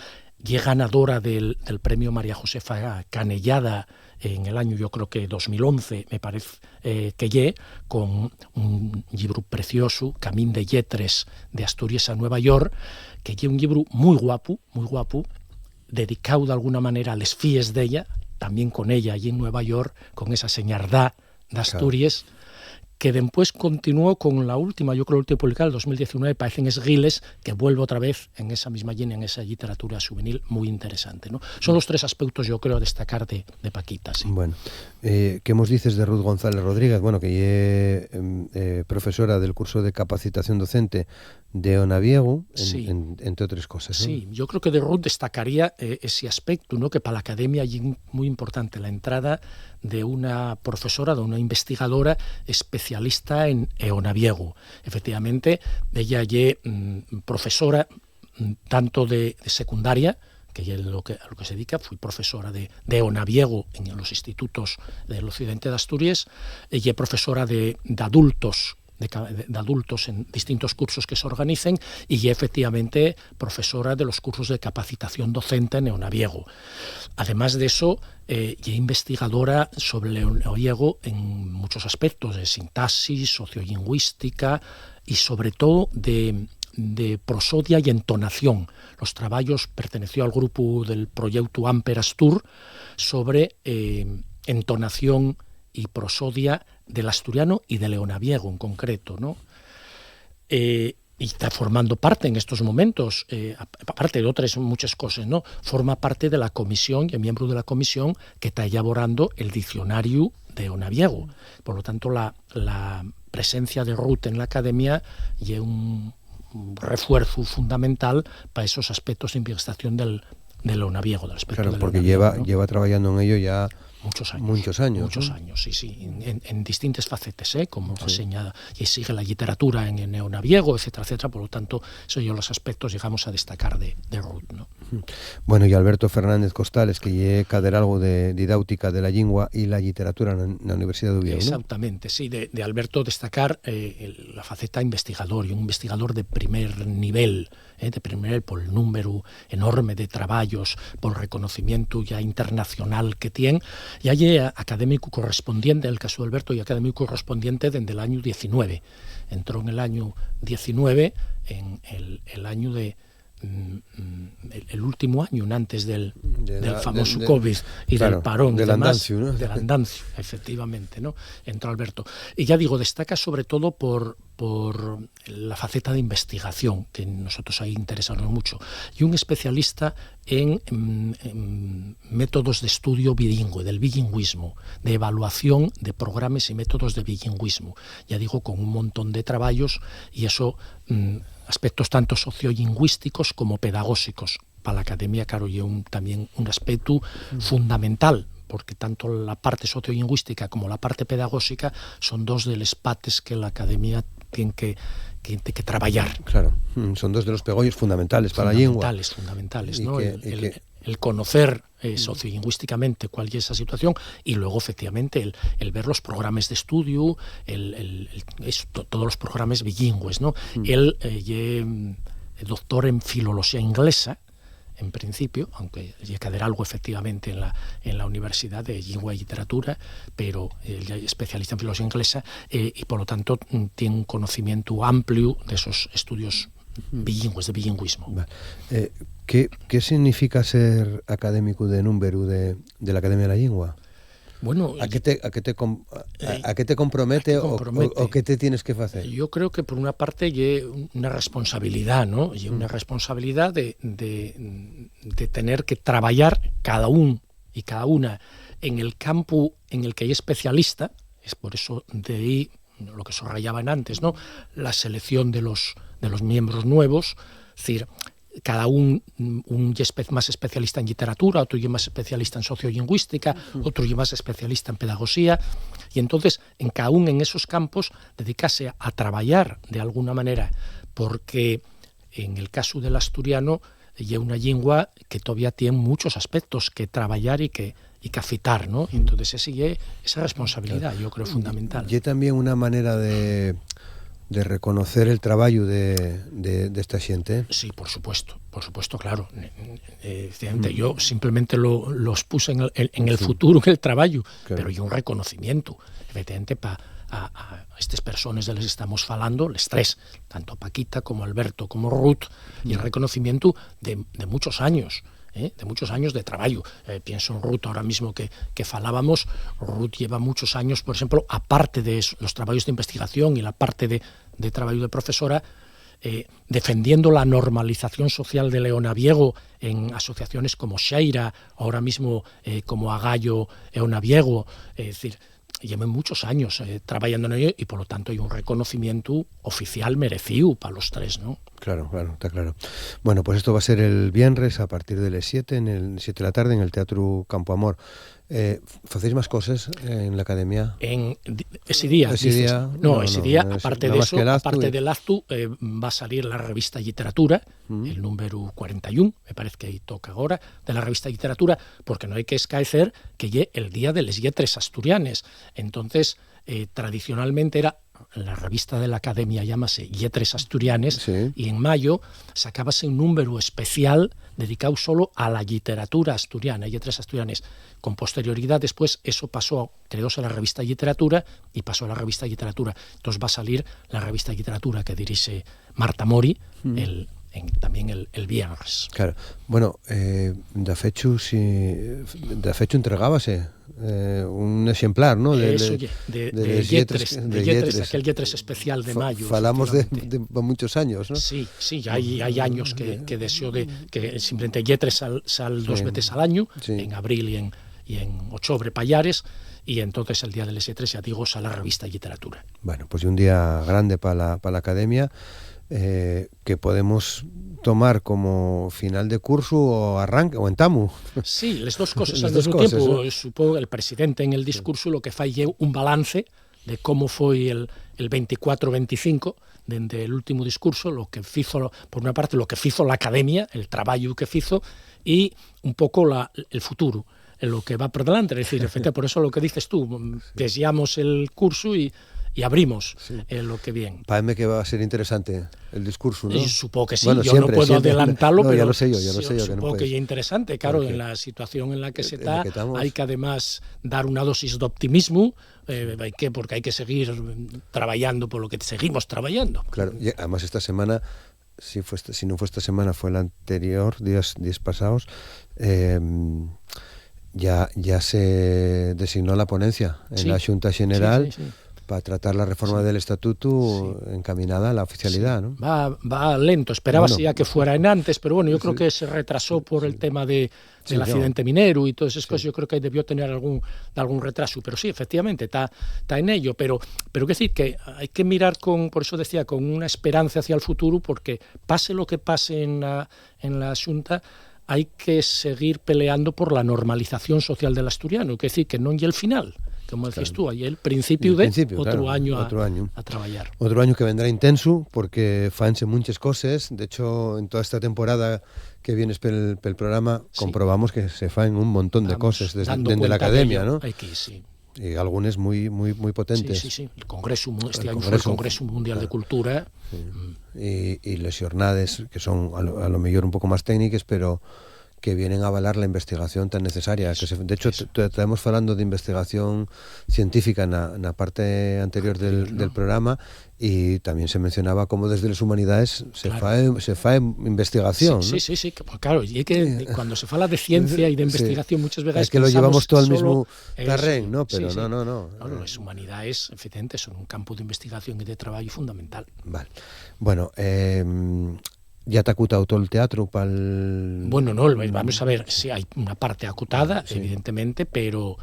y es ganadora del premio María Josefa Canellada en el año, yo creo que 2011, me parece que lle, con un libro precioso, Camín de Lletres, de Asturias a Nueva York, que lle un libro muy guapo, dedicado de alguna manera a les fies d'ella, también con ella allí en Nueva York, con esa señardá de Asturias, claro, que después continuó con la última, yo creo, la última publicada, el 2019, parecen esguiles, que vuelve otra vez en esa misma línea, en esa literatura juvenil muy interesante, ¿no? Son los tres aspectos, yo creo, a destacar de Paquita. Sí. Bueno, ¿qué nos dices de Ruth González Rodríguez? Bueno, que es profesora del curso de capacitación docente de Onaviego, sí, entre otras cosas, ¿no? Sí, yo creo que de Ruth destacaría ese aspecto, ¿no? Que para la academia es muy importante, la entrada de una profesora, de una investigadora especialista en Onaviego. Efectivamente, ella es profesora tanto de secundaria, que es a lo que se dedica, fui profesora de Onaviego en los institutos del occidente de Asturias, ella es profesora de adultos, de adultos en distintos cursos que se organicen, y efectivamente profesora de los cursos de capacitación docente en Onaviego. Además de eso, es investigadora sobre el Onaviego en muchos aspectos, de sintaxis, sociolingüística y sobre todo de prosodia y entonación. Los trabajos perteneció al grupo del proyecto Amper Astur sobre entonación y prosodia del asturiano y del leonaviego en concreto, ¿no? Y está formando parte en estos momentos, aparte de otras muchas cosas, ¿no? Forma parte de la comisión y es miembro de la comisión que está elaborando el diccionario de Onaviego. Por lo tanto, la presencia de Ruth en la academia y es un refuerzo fundamental para esos aspectos de investigación del Onaviego, del aspecto, claro, del porque Onaviego, ¿no? lleva trabajando en ello ya muchos años, ¿no? Sí, en distintas facetas, como sí, señala, y sigue la literatura en neonaviego, etcétera, por lo tanto, esos son los aspectos, digamos, a destacar de Ruth, ¿no? Bueno, y Alberto Fernández Costales, que es caderalgo de didáctica de la lengua y la literatura en la Universidad de Oviedo, ¿no? Exactamente, sí, de Alberto destacar la faceta investigador, y un investigador de primer nivel, por el número enorme de trabajos, por el reconocimiento ya internacional que tiene. Y hay académico correspondiente, en el caso de Alberto, y académico correspondiente desde el año 19. Entró en el año 19, en el año de el último año antes del famoso COVID y claro, del parón del Andancio, ¿no? Del Andancio, efectivamente, ¿no? Entró Alberto. Y ya digo, destaca sobre todo por la faceta de investigación, que nosotros ahí interesamos mucho, y un especialista en métodos de estudio bilingüe, del bilingüismo, de evaluación de programas y métodos de bilingüismo. Ya digo, con un montón de trabajos, y eso aspectos tanto sociolingüísticos como pedagógicos. Para la academia, claro, y también un aspecto fundamental, porque tanto la parte sociolingüística como la parte pedagógica son dos de los pates que la academia tiene que trabajar. Claro, son dos de los pegollos fundamentales para la lengua. Fundamentales, ¿no? El conocer sociolingüísticamente cuál es esa situación, y luego efectivamente el ver los programas de estudio, todos los programas bilingües, ¿no? Él doctor en filología inglesa, en principio, aunque lle quedar algo efectivamente en la Universidad de Lingua y Literatura, pero ella es especialista en filología inglesa y por lo tanto tiene un conocimiento amplio de esos estudios bilingües, de bilingüismo. ¿Qué significa ser académico de número de la Academia de la Lengua? Bueno, ¿A qué te compromete o qué te tienes que hacer? Yo creo que por una parte hay una responsabilidad, ¿no? Y una responsabilidad de tener que trabajar cada uno y cada una en el campo en el que hay especialista. Es por eso de ahí lo que subrayaban antes, ¿no? La selección de los miembros nuevos, es decir, cada un más especialista en literatura, otro más especialista en sociolingüística, otro más especialista en pedagogía, y entonces en cada uno en esos campos dedicarse a trabajar de alguna manera, porque en el caso del asturiano es una lengua que todavía tiene muchos aspectos que trabajar y que afitar, ¿no? Entonces esa responsabilidad, yo creo, fundamental. Y también una manera de reconocer el trabajo de esta gente. Sí, por supuesto, claro. Yo simplemente los puse en el futuro, en el trabajo, claro. Pero hay un reconocimiento, evidentemente, a estas personas de las que estamos falando, les tres, tanto Paquita como Alberto como Ruth, y el reconocimiento de muchos años. De muchos años de trabajo. Pienso en Ruth ahora mismo que falábamos. Ruth lleva muchos años, por ejemplo, aparte de los trabajos de investigación y la parte de trabajo de profesora, defendiendo la normalización social de Leonaviego en asociaciones como Xeira, ahora mismo como Agallo Leonaviego, es decir, llevan muchos años trabajando en ello y por lo tanto hay un reconocimiento oficial merecido para los tres, ¿no? Claro, está claro. Bueno, pues esto va a ser el viernes a partir de las 7 de la tarde en el Teatro Campo Amor. ¿Hacéis más cosas en la academia? Ese día, aparte de eso, aparte del acto, va a salir la revista Literatura, el número 41, me parece que ahí toca ahora, de la revista Literatura, porque no hay que escaecer que lle el día de les lletres asturianes. Entonces, tradicionalmente era la revista de la Academia, llámase Lletres Asturianes, sí. Y en mayo sacábase un número especial dedicado solo a la literatura asturiana, Lletres Asturianes. Con posterioridad después eso creóse la revista Literatura y pasó a la revista Literatura. Entonces va a salir la revista Literatura que dirige Marta Mori también el viernes. Claro. Bueno, de fecho entregábase un ejemplar, ¿no? De Lletres, aquel Lletres especial de mayo. Falamos de muchos años, ¿no? Sí, ya hay años que deseo que simplemente Lletres sal 2 veces al año, sí. En abril y en octubre Payares, y entonces el día del S3, ya digo, sale la revista Literatura. Bueno, pues un día grande para la Academia, que podemos tomar como final de curso o arranque o entamu. Sí, las dos cosas al mismo tiempo. Supongo el presidente en el discurso lo que fai un balance de cómo fue el 24-25 desde el último discurso, lo que hizo, por una parte, lo que hizo la Academia, el trabajo que hizo, y un poco el futuro, lo que va por delante. Es decir, por eso lo que dices tú, deseamos el curso y abrimos, sí. Lo que viene. Parece que va a ser interesante el discurso, ¿no? Y supongo que sí, bueno, yo siempre, no puedo adelantarlo, no, pero ya lo sé yo, supongo que es interesante, claro, porque en la situación en la que se está, hay que además dar una dosis de optimismo, porque hay que seguir trabajando por lo que seguimos trabajando. Claro, y además esta semana, si no fue esta semana, fue la anterior, días pasados, ya se designó la ponencia en la Junta General. Sí. Para tratar la reforma del estatuto encaminada a la oficialidad, ¿no? Va lento, esperábase ya que fuera en antes, pero bueno, yo creo que se retrasó por el tema del accidente minero y todas esas cosas. Yo creo que debió tener algún retraso, pero sí, efectivamente, está en ello, pero que decir que hay que mirar por eso decía, con una esperanza hacia el futuro, porque pase lo que pase en la Xunta, hay que seguir peleando por la normalización social del asturiano, que decir que no es el final. Como decís tú, ahí el principio de otro año a trabajar. Otro año que vendrá intenso, porque fanse muchas cosas. De hecho, en toda esta temporada que vienes pel programa, comprobamos que se fan un montón de cosas desde la Academia, ¿no? Aquí, sí. y algunos muy potentes. Sí. El Congreso, este año fue el Congreso Mundial de Cultura. Sí. Y les jornades que son a lo mejor un poco más técnicas, pero que vienen a avalar la investigación tan necesaria. De hecho, estamos hablando de investigación científica en la parte anterior del programa, y también se mencionaba cómo desde las humanidades se fa investigación. Sí, claro, y que cuando se fala de ciencia y de investigación muchas veces es que lo llevamos todo al mismo terreno, ¿no? Pero sí. No. Las humanidades, efectivamente, son un campo de investigación y de trabajo fundamental. Vale. Bueno, ¿ya te ha acutado todo el teatro para el...? Bueno, no, vamos a ver, sí hay una parte acutada, evidentemente, pero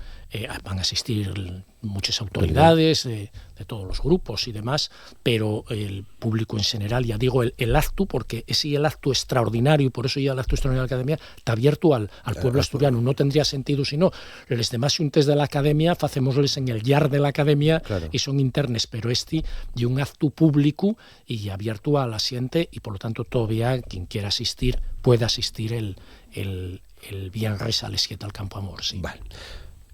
van a asistir muchas autoridades de todos los grupos y demás, pero el público en general, ya digo, el acto, porque es el acto extraordinario, y por eso ya el acto extraordinario de la Academia está abierto al pueblo asturiano. No tendría sentido si no. Los demás xuntes de la Academia facémosles en el llar de la Academia, y son internes, pero este y un acto público y abierto a la xente, y por lo tanto todavía quien quiera asistir puede asistir el viernes a las 7 al Campo Amor. Sí. Vale.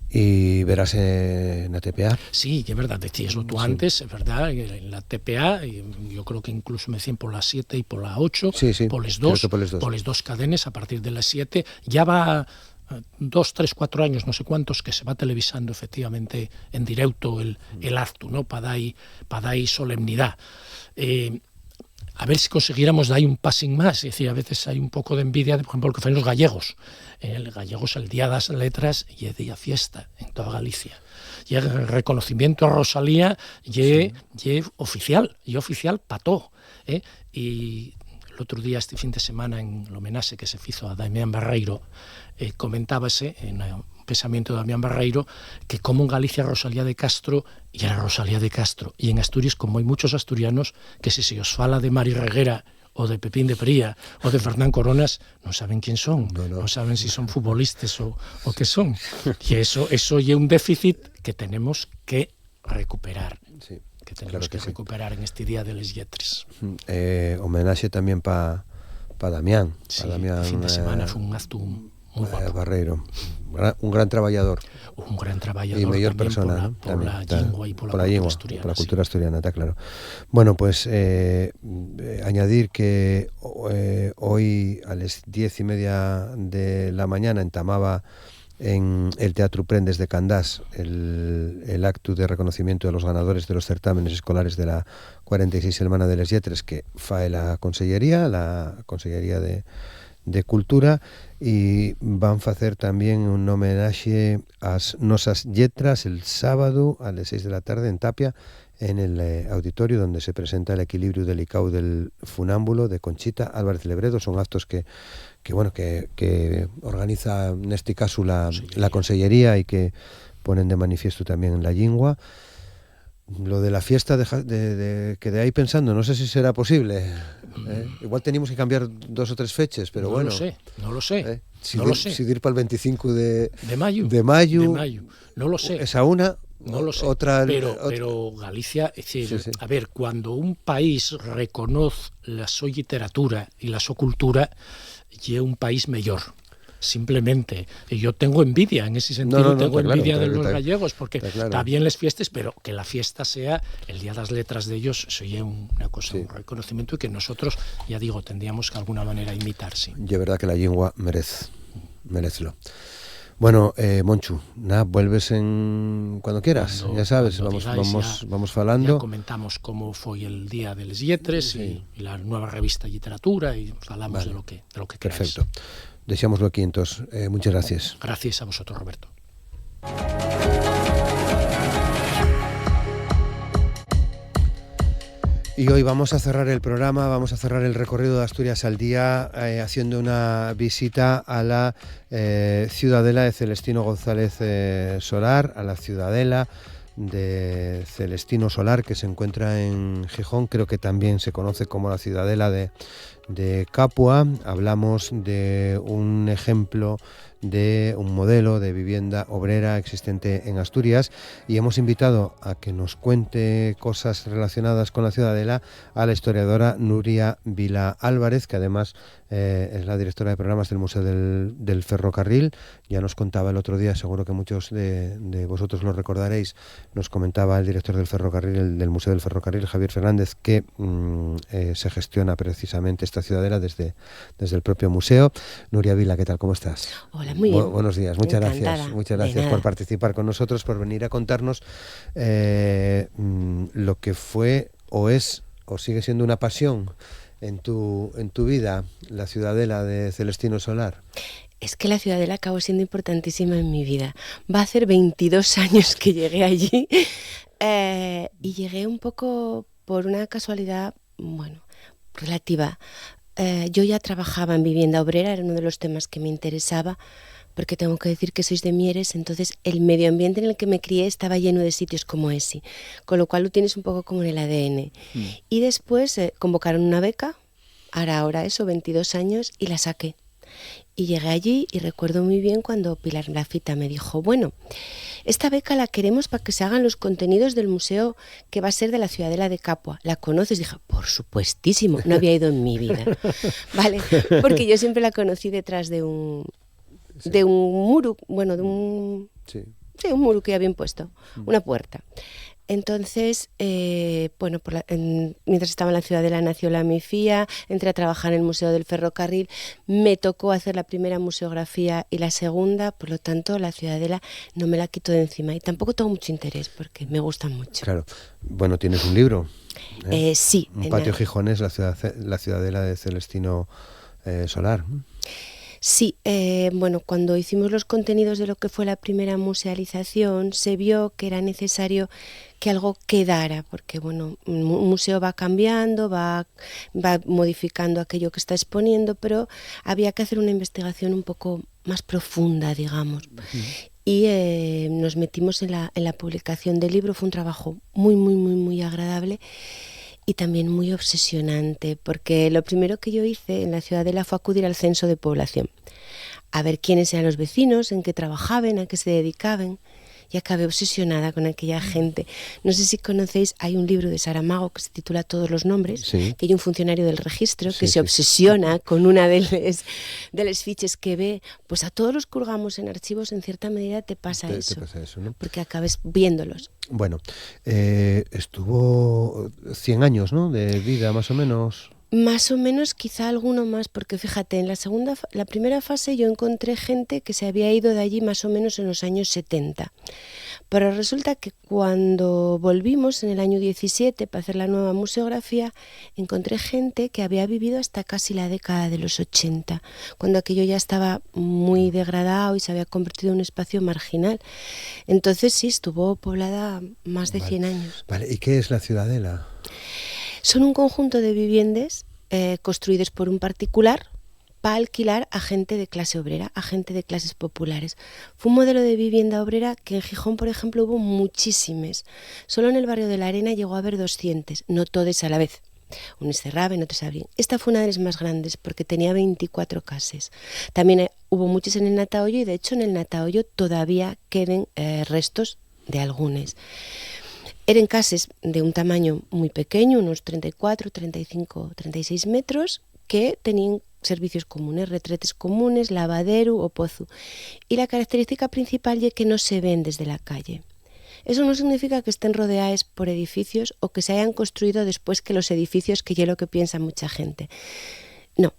¿Y verás en la TPA? Sí, es verdad, decíaslo tú antes, es verdad, en la TPA, yo creo que incluso me decían por las 7 y por las 8, por las dos cadenas, a partir de las 7, ya va 2, 3, 4 años, no sé cuántos, que se va televisando efectivamente en directo el acto, ¿no? Para dar solemnidad. A ver si conseguiéramos dar un passing más, es decir, a veces hay un poco de envidia, por ejemplo, lo que hacen los gallegos. El gallegos, el Día de las Letras, y es día fiesta en toda Galicia. Y el reconocimiento a Rosalía y oficial pató. Y el otro día, este fin de semana, en el homenaje que se hizo a Damián Barreiro, comentábase en un pensamiento de Damián Barreiro que como en Galicia Rosalía de Castro y era Rosalía de Castro, y en Asturias, como hay muchos asturianos que si se os fala de Mari Reguera o de Pepín de Pría o de Fernán Coronas, no saben quién son, no saben si son futbolistas o qué son. Y eso es un déficit que tenemos que recuperar. Sí, que tenemos que recuperar en este Día de les Lletres. Homenaje también para Damián. Sí, el fin de semana fue un acto muy guapo. Barreiro, un gran trabajador. Un gran trabajador. Y mejor persona, por la lengua y por la cultura asturiana. Por la cultura asturiana, está claro. Bueno, pues añadir que hoy a las 10:30 de la mañana entamaba en el Teatro Prendes de Candás el acto de reconocimiento de los ganadores de los certámenes escolares de la 46 Semana de les Lletres, que fae la Consellería de Cultura, y van a hacer también un homenaje a nosas lletras el sábado a las 6 de la tarde en Tapia, en el auditorio donde se presenta el equilibrio delicado del funámbulo de Conchita Álvarez Lebredo. Son actos que organiza en este caso la Consellería y que ponen de manifiesto también en la lingua. Lo de la fiesta que de ahí pensando, no sé si será posible. Igual tenemos que cambiar 2 o 3 fechas, pero no lo sé. Si ir para el 25 de mayo. No lo sé. Esa una. No lo sé, otra, pero Galicia, es decir, sí. A ver, cuando un país reconoce la su literatura y la su cultura, es un país mejor. Simplemente, yo tengo envidia en ese sentido, tengo envidia de los gallegos, porque está bien las fiestas, pero que la fiesta sea el Día de las Letras de ellos, eso ya es una cosa, un reconocimiento, y que nosotros, ya digo, tendríamos que de alguna manera imitar, sí. Y es verdad que la lengua merecelo. Bueno, Monchu, nada, vuelves cuando quieras, ya sabes, vamos hablando. Ya comentamos cómo fue el Día de les Lletres y la nueva revista Literatura, y hablamos de lo que queráis. Perfecto. Deseámoslo aquí entonces. Muchas gracias. Gracias a vosotros, Roberto. Y hoy vamos a cerrar el programa, vamos a cerrar el recorrido de Asturias al día haciendo una visita a la ciudadela de Celestino González Solar, a la ciudadela de Celestino Solar, que se encuentra en Gijón. Creo que también se conoce como la ciudadela de de Capua. Hablamos de un ejemplo, de un modelo de vivienda obrera existente en Asturias, y hemos invitado a que nos cuente cosas relacionadas con la Ciudadela a la historiadora Nuria Vila Álvarez, que además es la directora de programas del Museo del Ferrocarril. Ya nos contaba el otro día, seguro que muchos de vosotros lo recordaréis, nos comentaba el director del Ferrocarril, del Museo del Ferrocarril, Javier Fernández, que se gestiona precisamente esta Ciudadela desde el propio museo. Nuria Vila, ¿qué tal? ¿Cómo estás? Hola, muy bien. Buenos días, muchas Encantada. gracias. Muchas gracias por participar con nosotros, por venir a contarnos lo que fue o es o sigue siendo una pasión en tu vida, la Ciudadela de Celestino Solar. Es que la Ciudadela acabó siendo importantísima en mi vida. Va a hacer 22 años que llegué allí y llegué un poco por una casualidad, bueno, relativa. Yo ya trabajaba en vivienda obrera, era uno de los temas que me interesaba, porque tengo que decir que sois de Mieres, entonces el medio ambiente en el que me crié estaba lleno de sitios como ese, con lo cual lo tienes un poco como en el ADN. Y después convocaron una beca, ahora eso, 22 años, y la saqué. Y llegué allí y recuerdo muy bien cuando Pilar Lafita me dijo, bueno, esta beca la queremos para que se hagan los contenidos del museo que va a ser de la Ciudadela de Capua. ¿La conoces? Dije, por supuestísimo, no había ido en mi vida. Vale, porque yo siempre la conocí detrás de un muro, bueno, de un... Sí, un muro que habían puesto, una puerta. Entonces, bueno, mientras estaba en la Ciudadela nació la MIFIA, entré a trabajar en el Museo del Ferrocarril, me tocó hacer la primera museografía y la segunda, por lo tanto la Ciudadela no me la quito de encima y tampoco tengo mucho interés porque me gusta mucho. Claro, bueno, tienes un libro. Sí. Un patio gijonés, la Ciudadela de Celestino Solar. Sí, bueno, cuando hicimos los contenidos de lo que fue la primera musealización, se vio que era necesario que algo quedara, porque bueno, un museo va cambiando, va modificando aquello que está exponiendo, pero había que hacer una investigación un poco más profunda, digamos. Y nos metimos en la publicación del libro. Fue un trabajo muy agradable. Y también muy obsesionante, porque lo primero que yo hice en la Ciudadela fue acudir al censo de población, a ver quiénes eran los vecinos, en qué trabajaban, a qué se dedicaban, y acabé obsesionada con aquella gente. No sé si conocéis, hay un libro de Saramago que se titula Todos los nombres, sí, que hay un funcionario del registro que se obsesiona con una de las fiches que ve. Pues a todos los que hurgamos en archivos, en cierta medida te pasa eso, ¿no? Porque acabes viéndolos. Bueno, estuvo 100 años, ¿no?, de vida, más o menos. Más o menos, quizá alguno más, porque fíjate, en la primera fase yo encontré gente que se había ido de allí más o menos en los años 70. Pero resulta que cuando volvimos en el año 17 para hacer la nueva museografía, encontré gente que había vivido hasta casi la década de los 80, cuando aquello ya estaba muy degradado y se había convertido en un espacio marginal. Entonces sí, estuvo poblada más de 100 años. Vale, ¿y qué es la Ciudadela? Son un conjunto de viviendas construidas por un particular para alquilar a gente de clase obrera, a gente de clases populares. Fue un modelo de vivienda obrera que en Gijón, por ejemplo, hubo muchísimas. Solo en el barrio de la Arena llegó a haber 200, no todas a la vez. Unos cerraban, otros abrían. Esta fue una de las más grandes porque tenía 24 casas. También hubo muchas en el Natahoyo y de hecho en el Natahoyo todavía quedan restos de algunas. Eran casas de un tamaño muy pequeño, unos 34, 35, 36 metros, que tenían servicios comunes, retretes comunes, lavadero o pozo. Y la característica principal es que no se ven desde la calle. Eso no significa que estén rodeadas por edificios o que se hayan construido después que los edificios, que es lo que piensa mucha gente. No.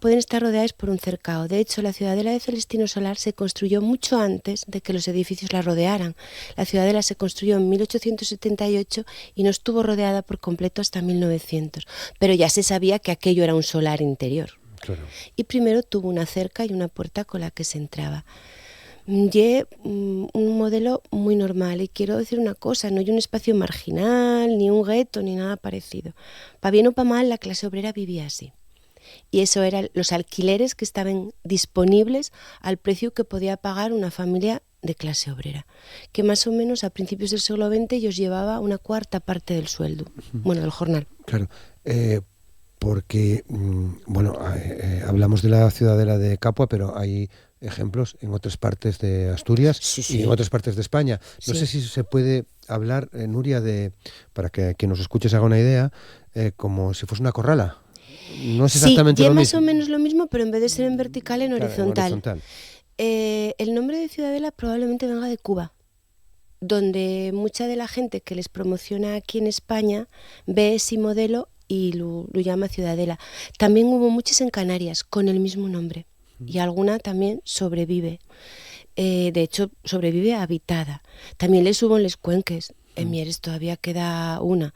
Pueden estar rodeadas por un cercado. De hecho, la Ciudadela de Celestino Solar se construyó mucho antes de que los edificios la rodearan. La Ciudadela se construyó en 1878 y no estuvo rodeada por completo hasta 1900. Pero ya se sabía que aquello era un solar interior. Claro. Y primero tuvo una cerca y una puerta con la que se entraba. Y un modelo muy normal. Y quiero decir una cosa, no hay un espacio marginal, ni un gueto, ni nada parecido. Pa' bien o pa' mal, la clase obrera vivía así. Y eso eran los alquileres que estaban disponibles al precio que podía pagar una familia de clase obrera, que más o menos a principios del siglo XX ellos llevaba una cuarta parte del sueldo, bueno, del jornal. Claro. porque, bueno, hablamos de la ciudadela de Capua, pero hay ejemplos en otras partes de Asturias y en otras partes de España. No sé si se puede hablar, Nuria, para que quien nos escuche se haga una idea, como si fuese una corrala. No es exactamente lo mismo. Sí, más o menos lo mismo, pero en vez de ser en vertical, en horizontal. El nombre de ciudadela probablemente venga de Cuba, donde mucha de la gente que les promociona aquí en España ve ese modelo y lo llama ciudadela. También hubo muchas en Canarias con el mismo nombre y alguna también sobrevive. De hecho, sobrevive habitada. También les hubo en Les Cuenques. En Mieres todavía queda una.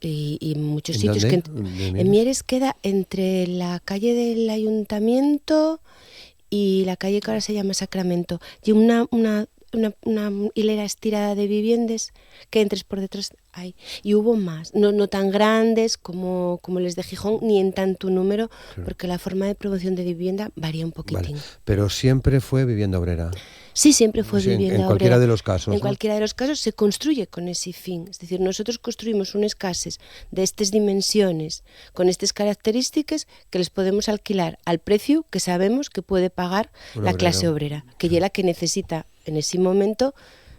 Y muchos sitios que en Mieres queda entre la calle del Ayuntamiento y la calle que ahora se llama Sacramento, y una hilera estirada de viviendas que entres por detrás hay. Y hubo más, no tan grandes como les de Gijón, ni en tanto número, porque la forma de promoción de vivienda varía un poquitín. Vale. Pero siempre fue vivienda obrera. Sí, siempre fue vivienda obrera. En cualquiera de los casos. En cualquiera de los casos se construye con ese fin. Es decir, nosotros construimos unas casas de estas dimensiones, con estas características, que les podemos alquilar al precio que sabemos que puede pagar la clase obrera, que es la que necesita en ese momento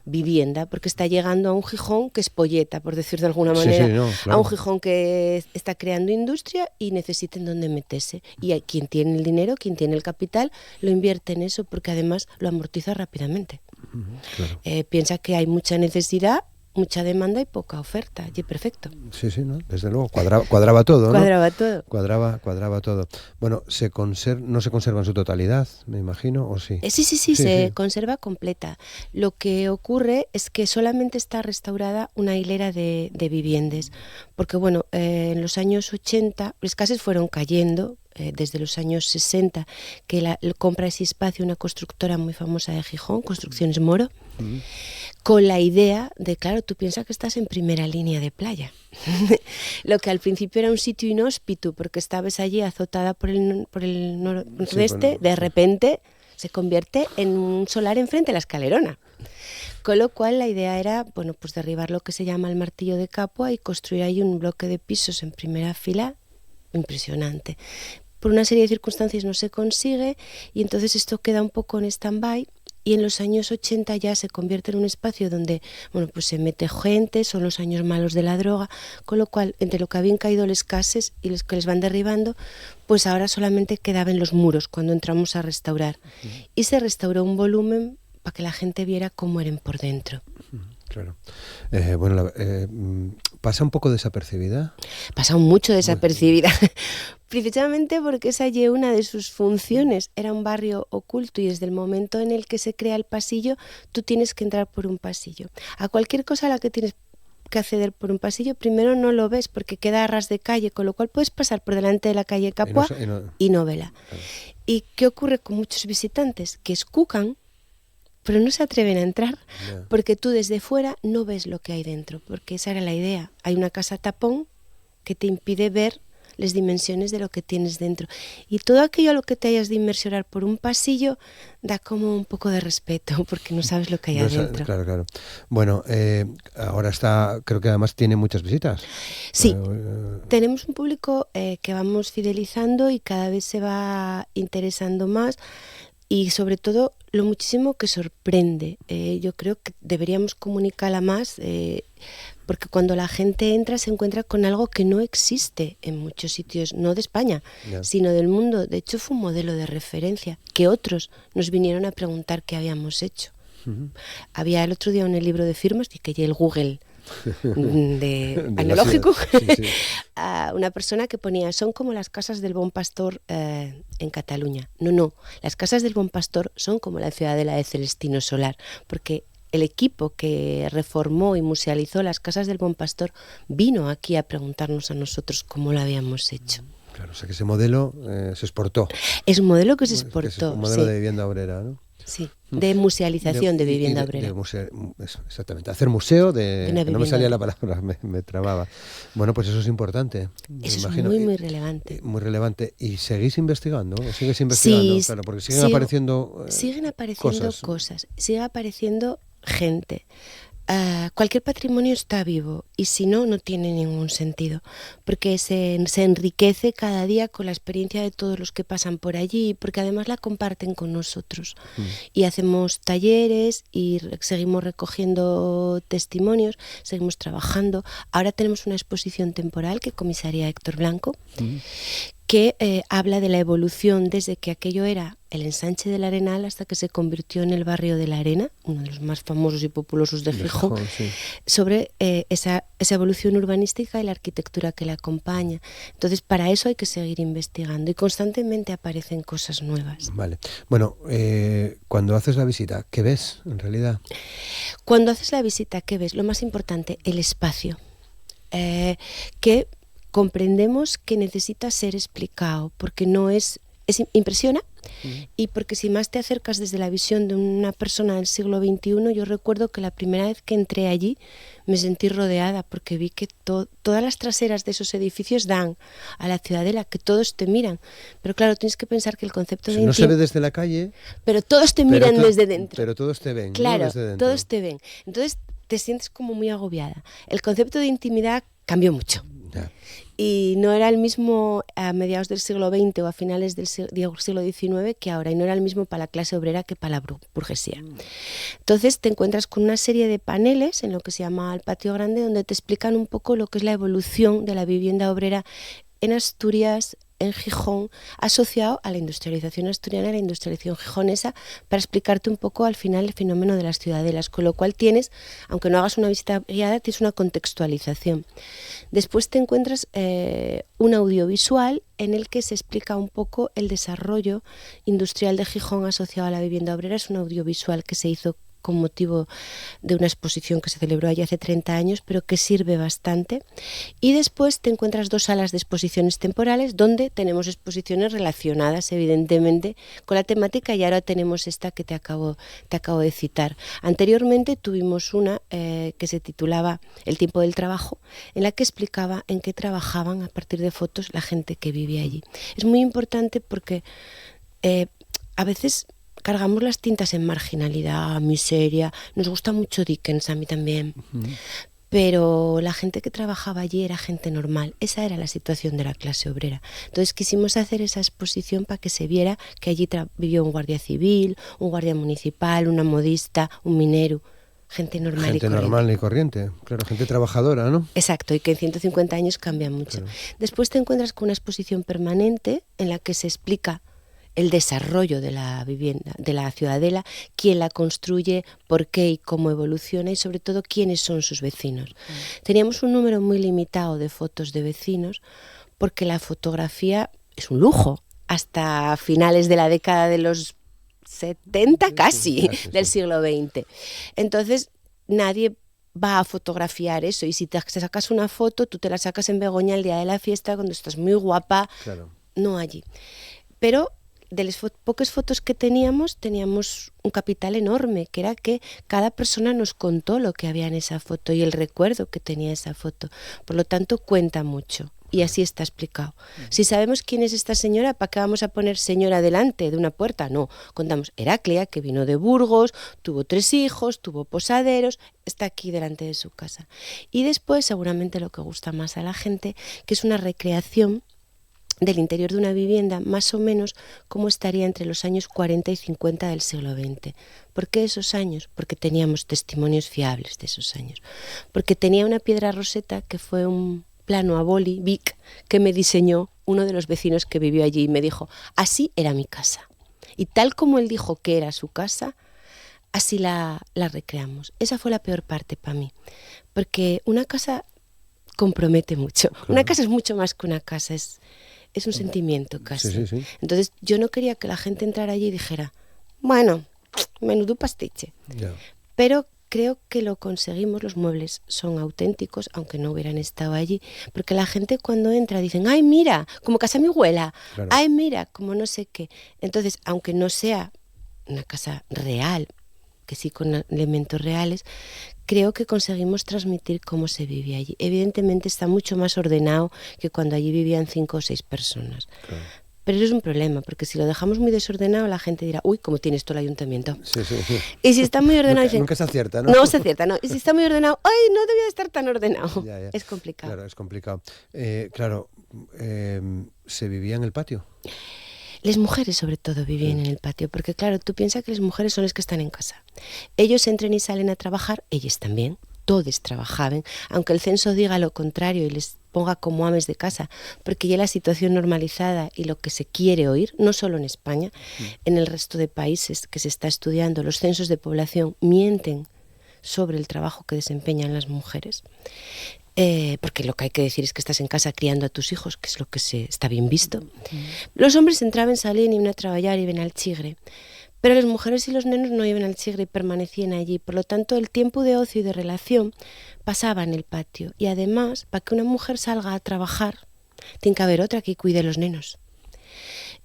vivienda, porque está llegando a un Gijón que es polleta, por decir de alguna manera, a un Gijón que está creando industria y necesita en dónde meterse. Y quien tiene el dinero, quien tiene el capital, lo invierte en eso, porque además lo amortiza rápidamente. Piensa que hay mucha necesidad, mucha demanda y poca oferta, y perfecto. Sí, ¿no? Desde luego, cuadraba todo, ¿no? Cuadraba todo. Cuadraba todo. Bueno, no se conserva en su totalidad, me imagino, ¿o sí? Sí, se conserva completa. Lo que ocurre es que solamente está restaurada una hilera de viviendas, porque bueno, en los años 80 las casas fueron cayendo, desde los años 60, que compra ese espacio una constructora muy famosa de Gijón, Construcciones Moro, con la idea de, claro, tú piensas que estás en primera línea de playa. Lo que al principio era un sitio inhóspito, porque estabas allí azotada por el nordeste, de repente se convierte en un solar enfrente de la escalerona. Con lo cual la idea era, bueno, pues derribar lo que se llama el martillo de Capua y construir ahí un bloque de pisos en primera fila impresionante. Por una serie de circunstancias no se consigue y entonces esto queda un poco en stand-by, y en los años 80 ya se convierte en un espacio donde, bueno, pues se mete gente, son los años malos de la droga, con lo cual entre lo que habían caído las casas y los que les van derribando, pues ahora solamente quedaban los muros cuando entramos a restaurar. Y se restauró un volumen para que la gente viera cómo eran por dentro. Claro. Bueno, ¿pasa un poco desapercibida? Pasa mucho desapercibida. Precisamente porque esa es una de sus funciones. Era un barrio oculto y desde el momento en el que se crea el pasillo, tú tienes que entrar por un pasillo. A cualquier cosa a la que tienes que acceder por un pasillo, primero no lo ves porque queda a ras de calle, con lo cual puedes pasar por delante de la calle Capua y no vela. Claro. ¿Y qué ocurre con muchos visitantes? Que escucan, pero no se atreven a entrar, porque tú desde fuera no ves lo que hay dentro, porque esa era la idea. Hay una casa tapón que te impide ver las dimensiones de lo que tienes dentro. Y todo aquello a lo que te hayas de inmersionar por un pasillo da como un poco de respeto, porque no sabes lo que hay adentro. Claro. Bueno, ahora creo que además tiene muchas visitas. Sí, tenemos un público que vamos fidelizando y cada vez se va interesando más. Y sobre todo, lo muchísimo que sorprende. Yo creo que deberíamos comunicarla más, porque cuando la gente entra se encuentra con algo que no existe en muchos sitios, no de España, sino del mundo. De hecho, fue un modelo de referencia que otros nos vinieron a preguntar qué habíamos hecho. Había el otro día en el libro de firmas, que el Google analógico, a una persona que ponía, son como las casas del Bon Pastor en Cataluña. No, las casas del Bon Pastor son como la ciudadela de Celestino Solar, porque el equipo que reformó y musealizó las casas del Bon Pastor vino aquí a preguntarnos a nosotros cómo lo habíamos hecho. Claro, o sea que ese modelo se exportó. Es un modelo que se exportó. Es un modelo de vivienda obrera, ¿no? Sí, de musealización de vivienda obrera. Exactamente, hacer museo no me salía la palabra, me trababa. Bueno, pues eso es importante. Eso es muy relevante. Muy relevante. ¿Y seguís investigando? ¿O sigues investigando? Sí, claro, porque siguen apareciendo cosas. Sigue apareciendo gente. cualquier patrimonio está vivo y si no, no tiene ningún sentido, porque se enriquece cada día con la experiencia de todos los que pasan por allí, porque además la comparten con nosotros. Y hacemos talleres y seguimos recogiendo testimonios, seguimos trabajando. Ahora tenemos una exposición temporal que comisaría Héctor Blanco, que habla de la evolución desde que aquello era el ensanche del Arenal hasta que se convirtió en el barrio de la Arena, uno de los más famosos y populosos de Gijón, sí. Sobre esa evolución urbanística y la arquitectura que la acompaña. Entonces, para eso hay que seguir investigando y constantemente aparecen cosas nuevas. Vale. Bueno, cuando haces la visita, ¿qué ves en realidad? Cuando haces la visita, ¿qué ves? Lo más importante, el espacio. Que comprendemos que necesita ser explicado, porque no impresiona, y porque si más te acercas desde la visión de una persona del siglo XXI, yo recuerdo que la primera vez que entré allí me sentí rodeada, porque vi que todas las traseras de esos edificios dan a la Ciudadela, que todos te miran. Pero claro, tienes que pensar que el concepto de no se ve desde la calle, pero todos te miran desde dentro. Pero todos te ven, claro, ¿no? Desde dentro. Todos te ven. Entonces te sientes como muy agobiada. El concepto de intimidad cambió mucho. Ya. Y no era el mismo a mediados del siglo XX o a finales del siglo XIX que ahora, y no era el mismo para la clase obrera que para la burguesía. Entonces te encuentras con una serie de paneles en lo que se llama el Patio Grande, donde te explican un poco lo que es la evolución de la vivienda obrera en Asturias, en Gijón, asociado a la industrialización asturiana y a la industrialización gijonesa, para explicarte un poco al final el fenómeno de las ciudadelas, con lo cual tienes, aunque no hagas una visita guiada, tienes una contextualización. Después te encuentras un audiovisual en el que se explica un poco el desarrollo industrial de Gijón asociado a la vivienda obrera. Es un audiovisual que se hizo con motivo de una exposición que se celebró allí hace 30 años, pero que sirve bastante. Y después te encuentras 2 salas de exposiciones temporales, donde tenemos exposiciones relacionadas, evidentemente, con la temática, y ahora tenemos esta que te acabo de citar. Anteriormente tuvimos una que se titulaba El tiempo del trabajo, en la que explicaba en qué trabajaban a partir de fotos la gente que vivía allí. Es muy importante porque a veces cargamos las tintas en marginalidad, miseria. Nos gusta mucho Dickens, a mí también. Pero la gente que trabajaba allí era gente normal. Esa era la situación de la clase obrera. Entonces quisimos hacer esa exposición para que se viera que allí vivió un guardia civil, un guardia municipal, una modista, un minero. Gente normal y corriente. Gente normal y corriente, claro, gente trabajadora, ¿no? Exacto, y que en 150 años cambia mucho. Claro. Después te encuentras con una exposición permanente en la que se explica el desarrollo de la vivienda, de la ciudadela, quién la construye, por qué y cómo evoluciona, y sobre todo quiénes son sus vecinos. Teníamos un número muy limitado de fotos de vecinos, porque la fotografía es un lujo, hasta finales de la década de los 70 casi, del siglo XX. Entonces nadie va a fotografiar eso, y si te sacas una foto, tú te la sacas en Begoña el día de la fiesta, cuando estás muy guapa, claro. No allí. Pero de las pocas fotos que teníamos un capital enorme, que era que cada persona nos contó lo que había en esa foto y el recuerdo que tenía esa foto. Por lo tanto, cuenta mucho. Y así está explicado. Si sabemos quién es esta señora, ¿para qué vamos a poner señora delante de una puerta? No, contamos Heraclea, que vino de Burgos, tuvo 3 hijos, tuvo posaderos, está aquí delante de su casa. Y después, seguramente lo que gusta más a la gente, que es una recreación del interior de una vivienda, más o menos como estaría entre los años 40 y 50 del siglo XX. ¿Por qué esos años? Porque teníamos testimonios fiables de esos años. Porque tenía una piedra roseta que fue un plano a boli, Vic, que me diseñó uno de los vecinos que vivió allí y me dijo, así era mi casa. Y tal como él dijo que era su casa, así la recreamos. Esa fue la peor parte para mí, porque una casa compromete mucho. Claro. Una casa es mucho más que una casa, es un sentimiento casi. Sí. Entonces yo no quería que la gente entrara allí y dijera, bueno, menudo pastiche. Yeah. Pero creo que lo conseguimos, los muebles son auténticos, aunque no hubieran estado allí, porque la gente cuando entra dicen, ay mira, como casa mi abuela, claro. Ay mira, como no sé qué. Entonces, aunque no sea una casa real, que sí con elementos reales, creo que conseguimos transmitir cómo se vivía allí. Evidentemente está mucho más ordenado que cuando allí vivían 5 o 6 personas. Claro. Pero eso es un problema, porque si lo dejamos muy desordenado, la gente dirá, uy, ¿cómo tienes todo el ayuntamiento? Sí. Y si está muy ordenado, dicen, nunca se acierta, ¿no? No se acierta, no. Y si está muy ordenado, ¡ay, no debía de estar tan ordenado! Ya. Es complicado. Claro, es complicado. ¿Se vivía en el patio? Las mujeres sobre todo vivían en el patio, porque claro, tú piensas que las mujeres son las que están en casa. Ellos entran y salen a trabajar, ellas también, todos trabajaban, aunque el censo diga lo contrario y les ponga como ames de casa, porque ya la situación normalizada y lo que se quiere oír, no solo en España, en el resto de países que se está estudiando, los censos de población mienten sobre el trabajo que desempeñan las mujeres. Porque lo que hay que decir es que estás en casa criando a tus hijos, que es lo que está bien visto. Los hombres entraban, salían, iban a trabajar, iban al chigre. Pero las mujeres y los nenos no iban al chigre y permanecían allí. Por lo tanto, el tiempo de ocio y de relación pasaba en el patio. Y además, para que una mujer salga a trabajar, tiene que haber otra que cuide a los nenos.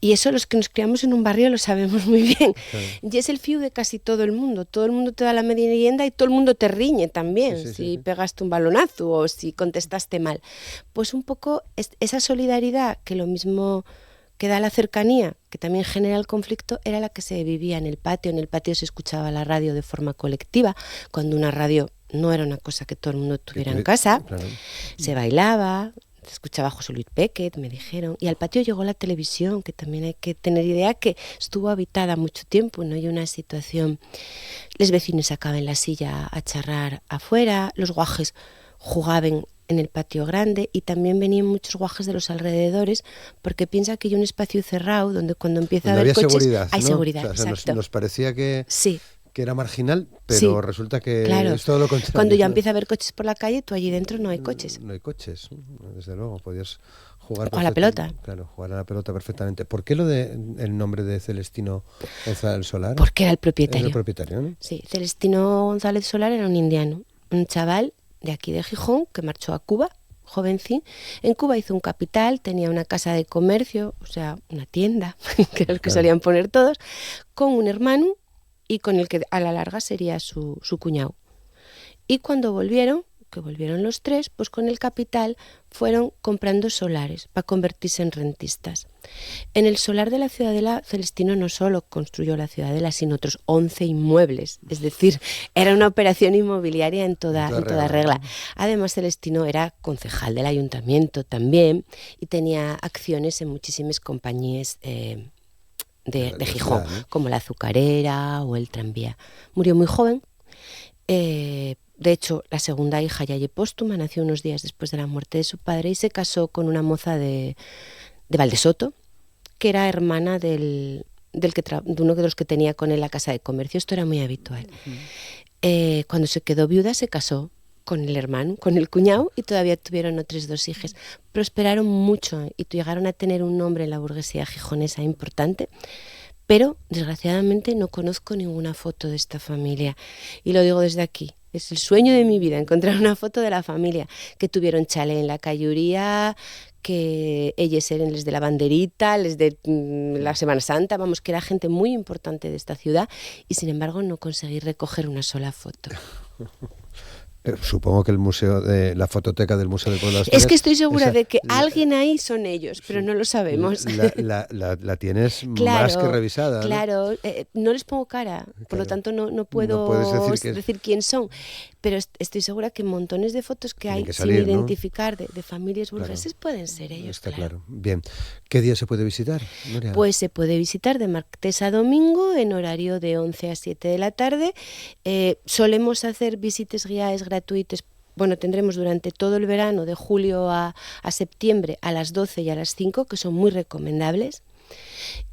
Y eso los que nos criamos en un barrio lo sabemos muy bien. Claro. Y es el fiu de casi todo el mundo. Todo el mundo te da la merienda y todo el mundo te riñe también, si pegaste un balonazo o si contestaste mal. Pues un poco esa solidaridad, que lo mismo que da la cercanía, que también genera el conflicto, era la que se vivía en el patio. En el patio se escuchaba la radio de forma colectiva, cuando una radio no era una cosa que todo el mundo tuviera en casa. Claro. Se bailaba, se escuchaba José Luis Péquet, me dijeron, y al patio llegó la televisión, que también hay que tener idea que estuvo habitada mucho tiempo, no hay una situación. Los vecinos sacaban la silla a charrar afuera, los guajes jugaban en el patio grande y también venían muchos guajes de los alrededores, porque piensa que hay un espacio cerrado donde cuando empieza a haber coches seguridad, hay ¿no? seguridad. O sea, nos parecía que... Sí. Que era marginal, pero resulta que es todo lo contrario. Cuando ya empieza a haber coches por la calle, tú allí dentro no hay coches. No hay coches, desde luego, podías jugar a la pelota. Claro, jugar a la pelota perfectamente. ¿Por qué el nombre de Celestino González Solar? Porque era el propietario. Era el propietario, ¿no? Sí, Celestino González Solar era un indiano, un chaval de aquí de Gijón que marchó a Cuba, jovencín. En Cuba hizo un capital, tenía una casa de comercio, o sea, una tienda, que era el que solían poner todos, con un hermano y con el que a la larga sería su cuñado. Y cuando volvieron, que volvieron los tres, pues con el capital fueron comprando solares para convertirse en rentistas. En el solar de la Ciudadela, Celestino no solo construyó la Ciudadela, sino otros 11 inmuebles. Es decir, era una operación inmobiliaria en toda regla. Además, Celestino era concejal del ayuntamiento también y tenía acciones en muchísimas compañías de Gijón, como la Azucarera o el Tranvía. Murió muy joven. De hecho, la segunda hija, Yaye Póstuma, nació unos días después de la muerte de su padre y se casó con una moza de Valdesoto, que era hermana de uno de los que tenía con él la casa de comercio. Esto era muy habitual. Cuando se quedó viuda, se casó con el hermano, con el cuñado, y todavía tuvieron otras 2 hijas. Prosperaron mucho y llegaron a tener un nombre en la burguesía gijonesa importante, pero desgraciadamente no conozco ninguna foto de esta familia. Y lo digo desde aquí, es el sueño de mi vida, encontrar una foto de la familia, que tuvieron chalet en la Cayuría, que ellos eran les de la banderita, les de la Semana Santa, vamos, que era gente muy importante de esta ciudad, y sin embargo no conseguí recoger una sola foto. Supongo que la fototeca del Museo del Pueblo de Asturias... Es que estoy segura de que alguien ahí son ellos, pero no lo sabemos. La tienes más que revisada, ¿no? Claro, no les pongo cara, por lo tanto no puedo decir quién son, pero estoy segura que montones de fotos que hay sin identificar, ¿no? de familias burgueses, pueden ser ellos. Está claro. Bien. ¿Qué día se puede visitar, Nuria? Pues se puede visitar de martes a domingo en horario de 11 a 7 de la tarde. Solemos hacer visitas guiadas gratuitas. Bueno, tendremos durante todo el verano, de julio a septiembre, a las 12 y a las 5, que son muy recomendables.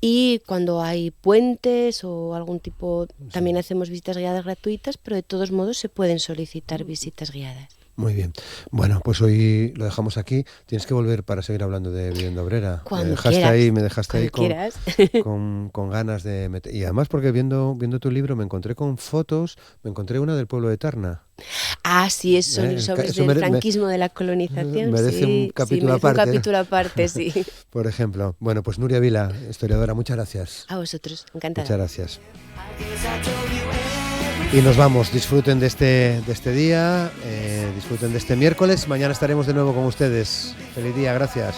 Y cuando hay puentes o algún tipo, también hacemos visitas guiadas gratuitas, pero de todos modos se pueden solicitar visitas guiadas. Muy bien. Bueno, pues hoy lo dejamos aquí. Tienes que volver para seguir hablando de Vivienda Obrera. Cuando me dejaste ahí con ganas de meter. Y además porque viendo tu libro me encontré con fotos, me encontré una del pueblo de Tarna. Ah, sí, son los obras del franquismo, de la colonización. Merece un capítulo aparte. Un capítulo aparte, sí. Por ejemplo. Bueno, pues Nuria Vila, historiadora, muchas gracias. A vosotros, encantada. Muchas gracias. Y nos vamos, disfruten de este día, disfruten de este miércoles. Mañana estaremos de nuevo con ustedes. Feliz día, gracias.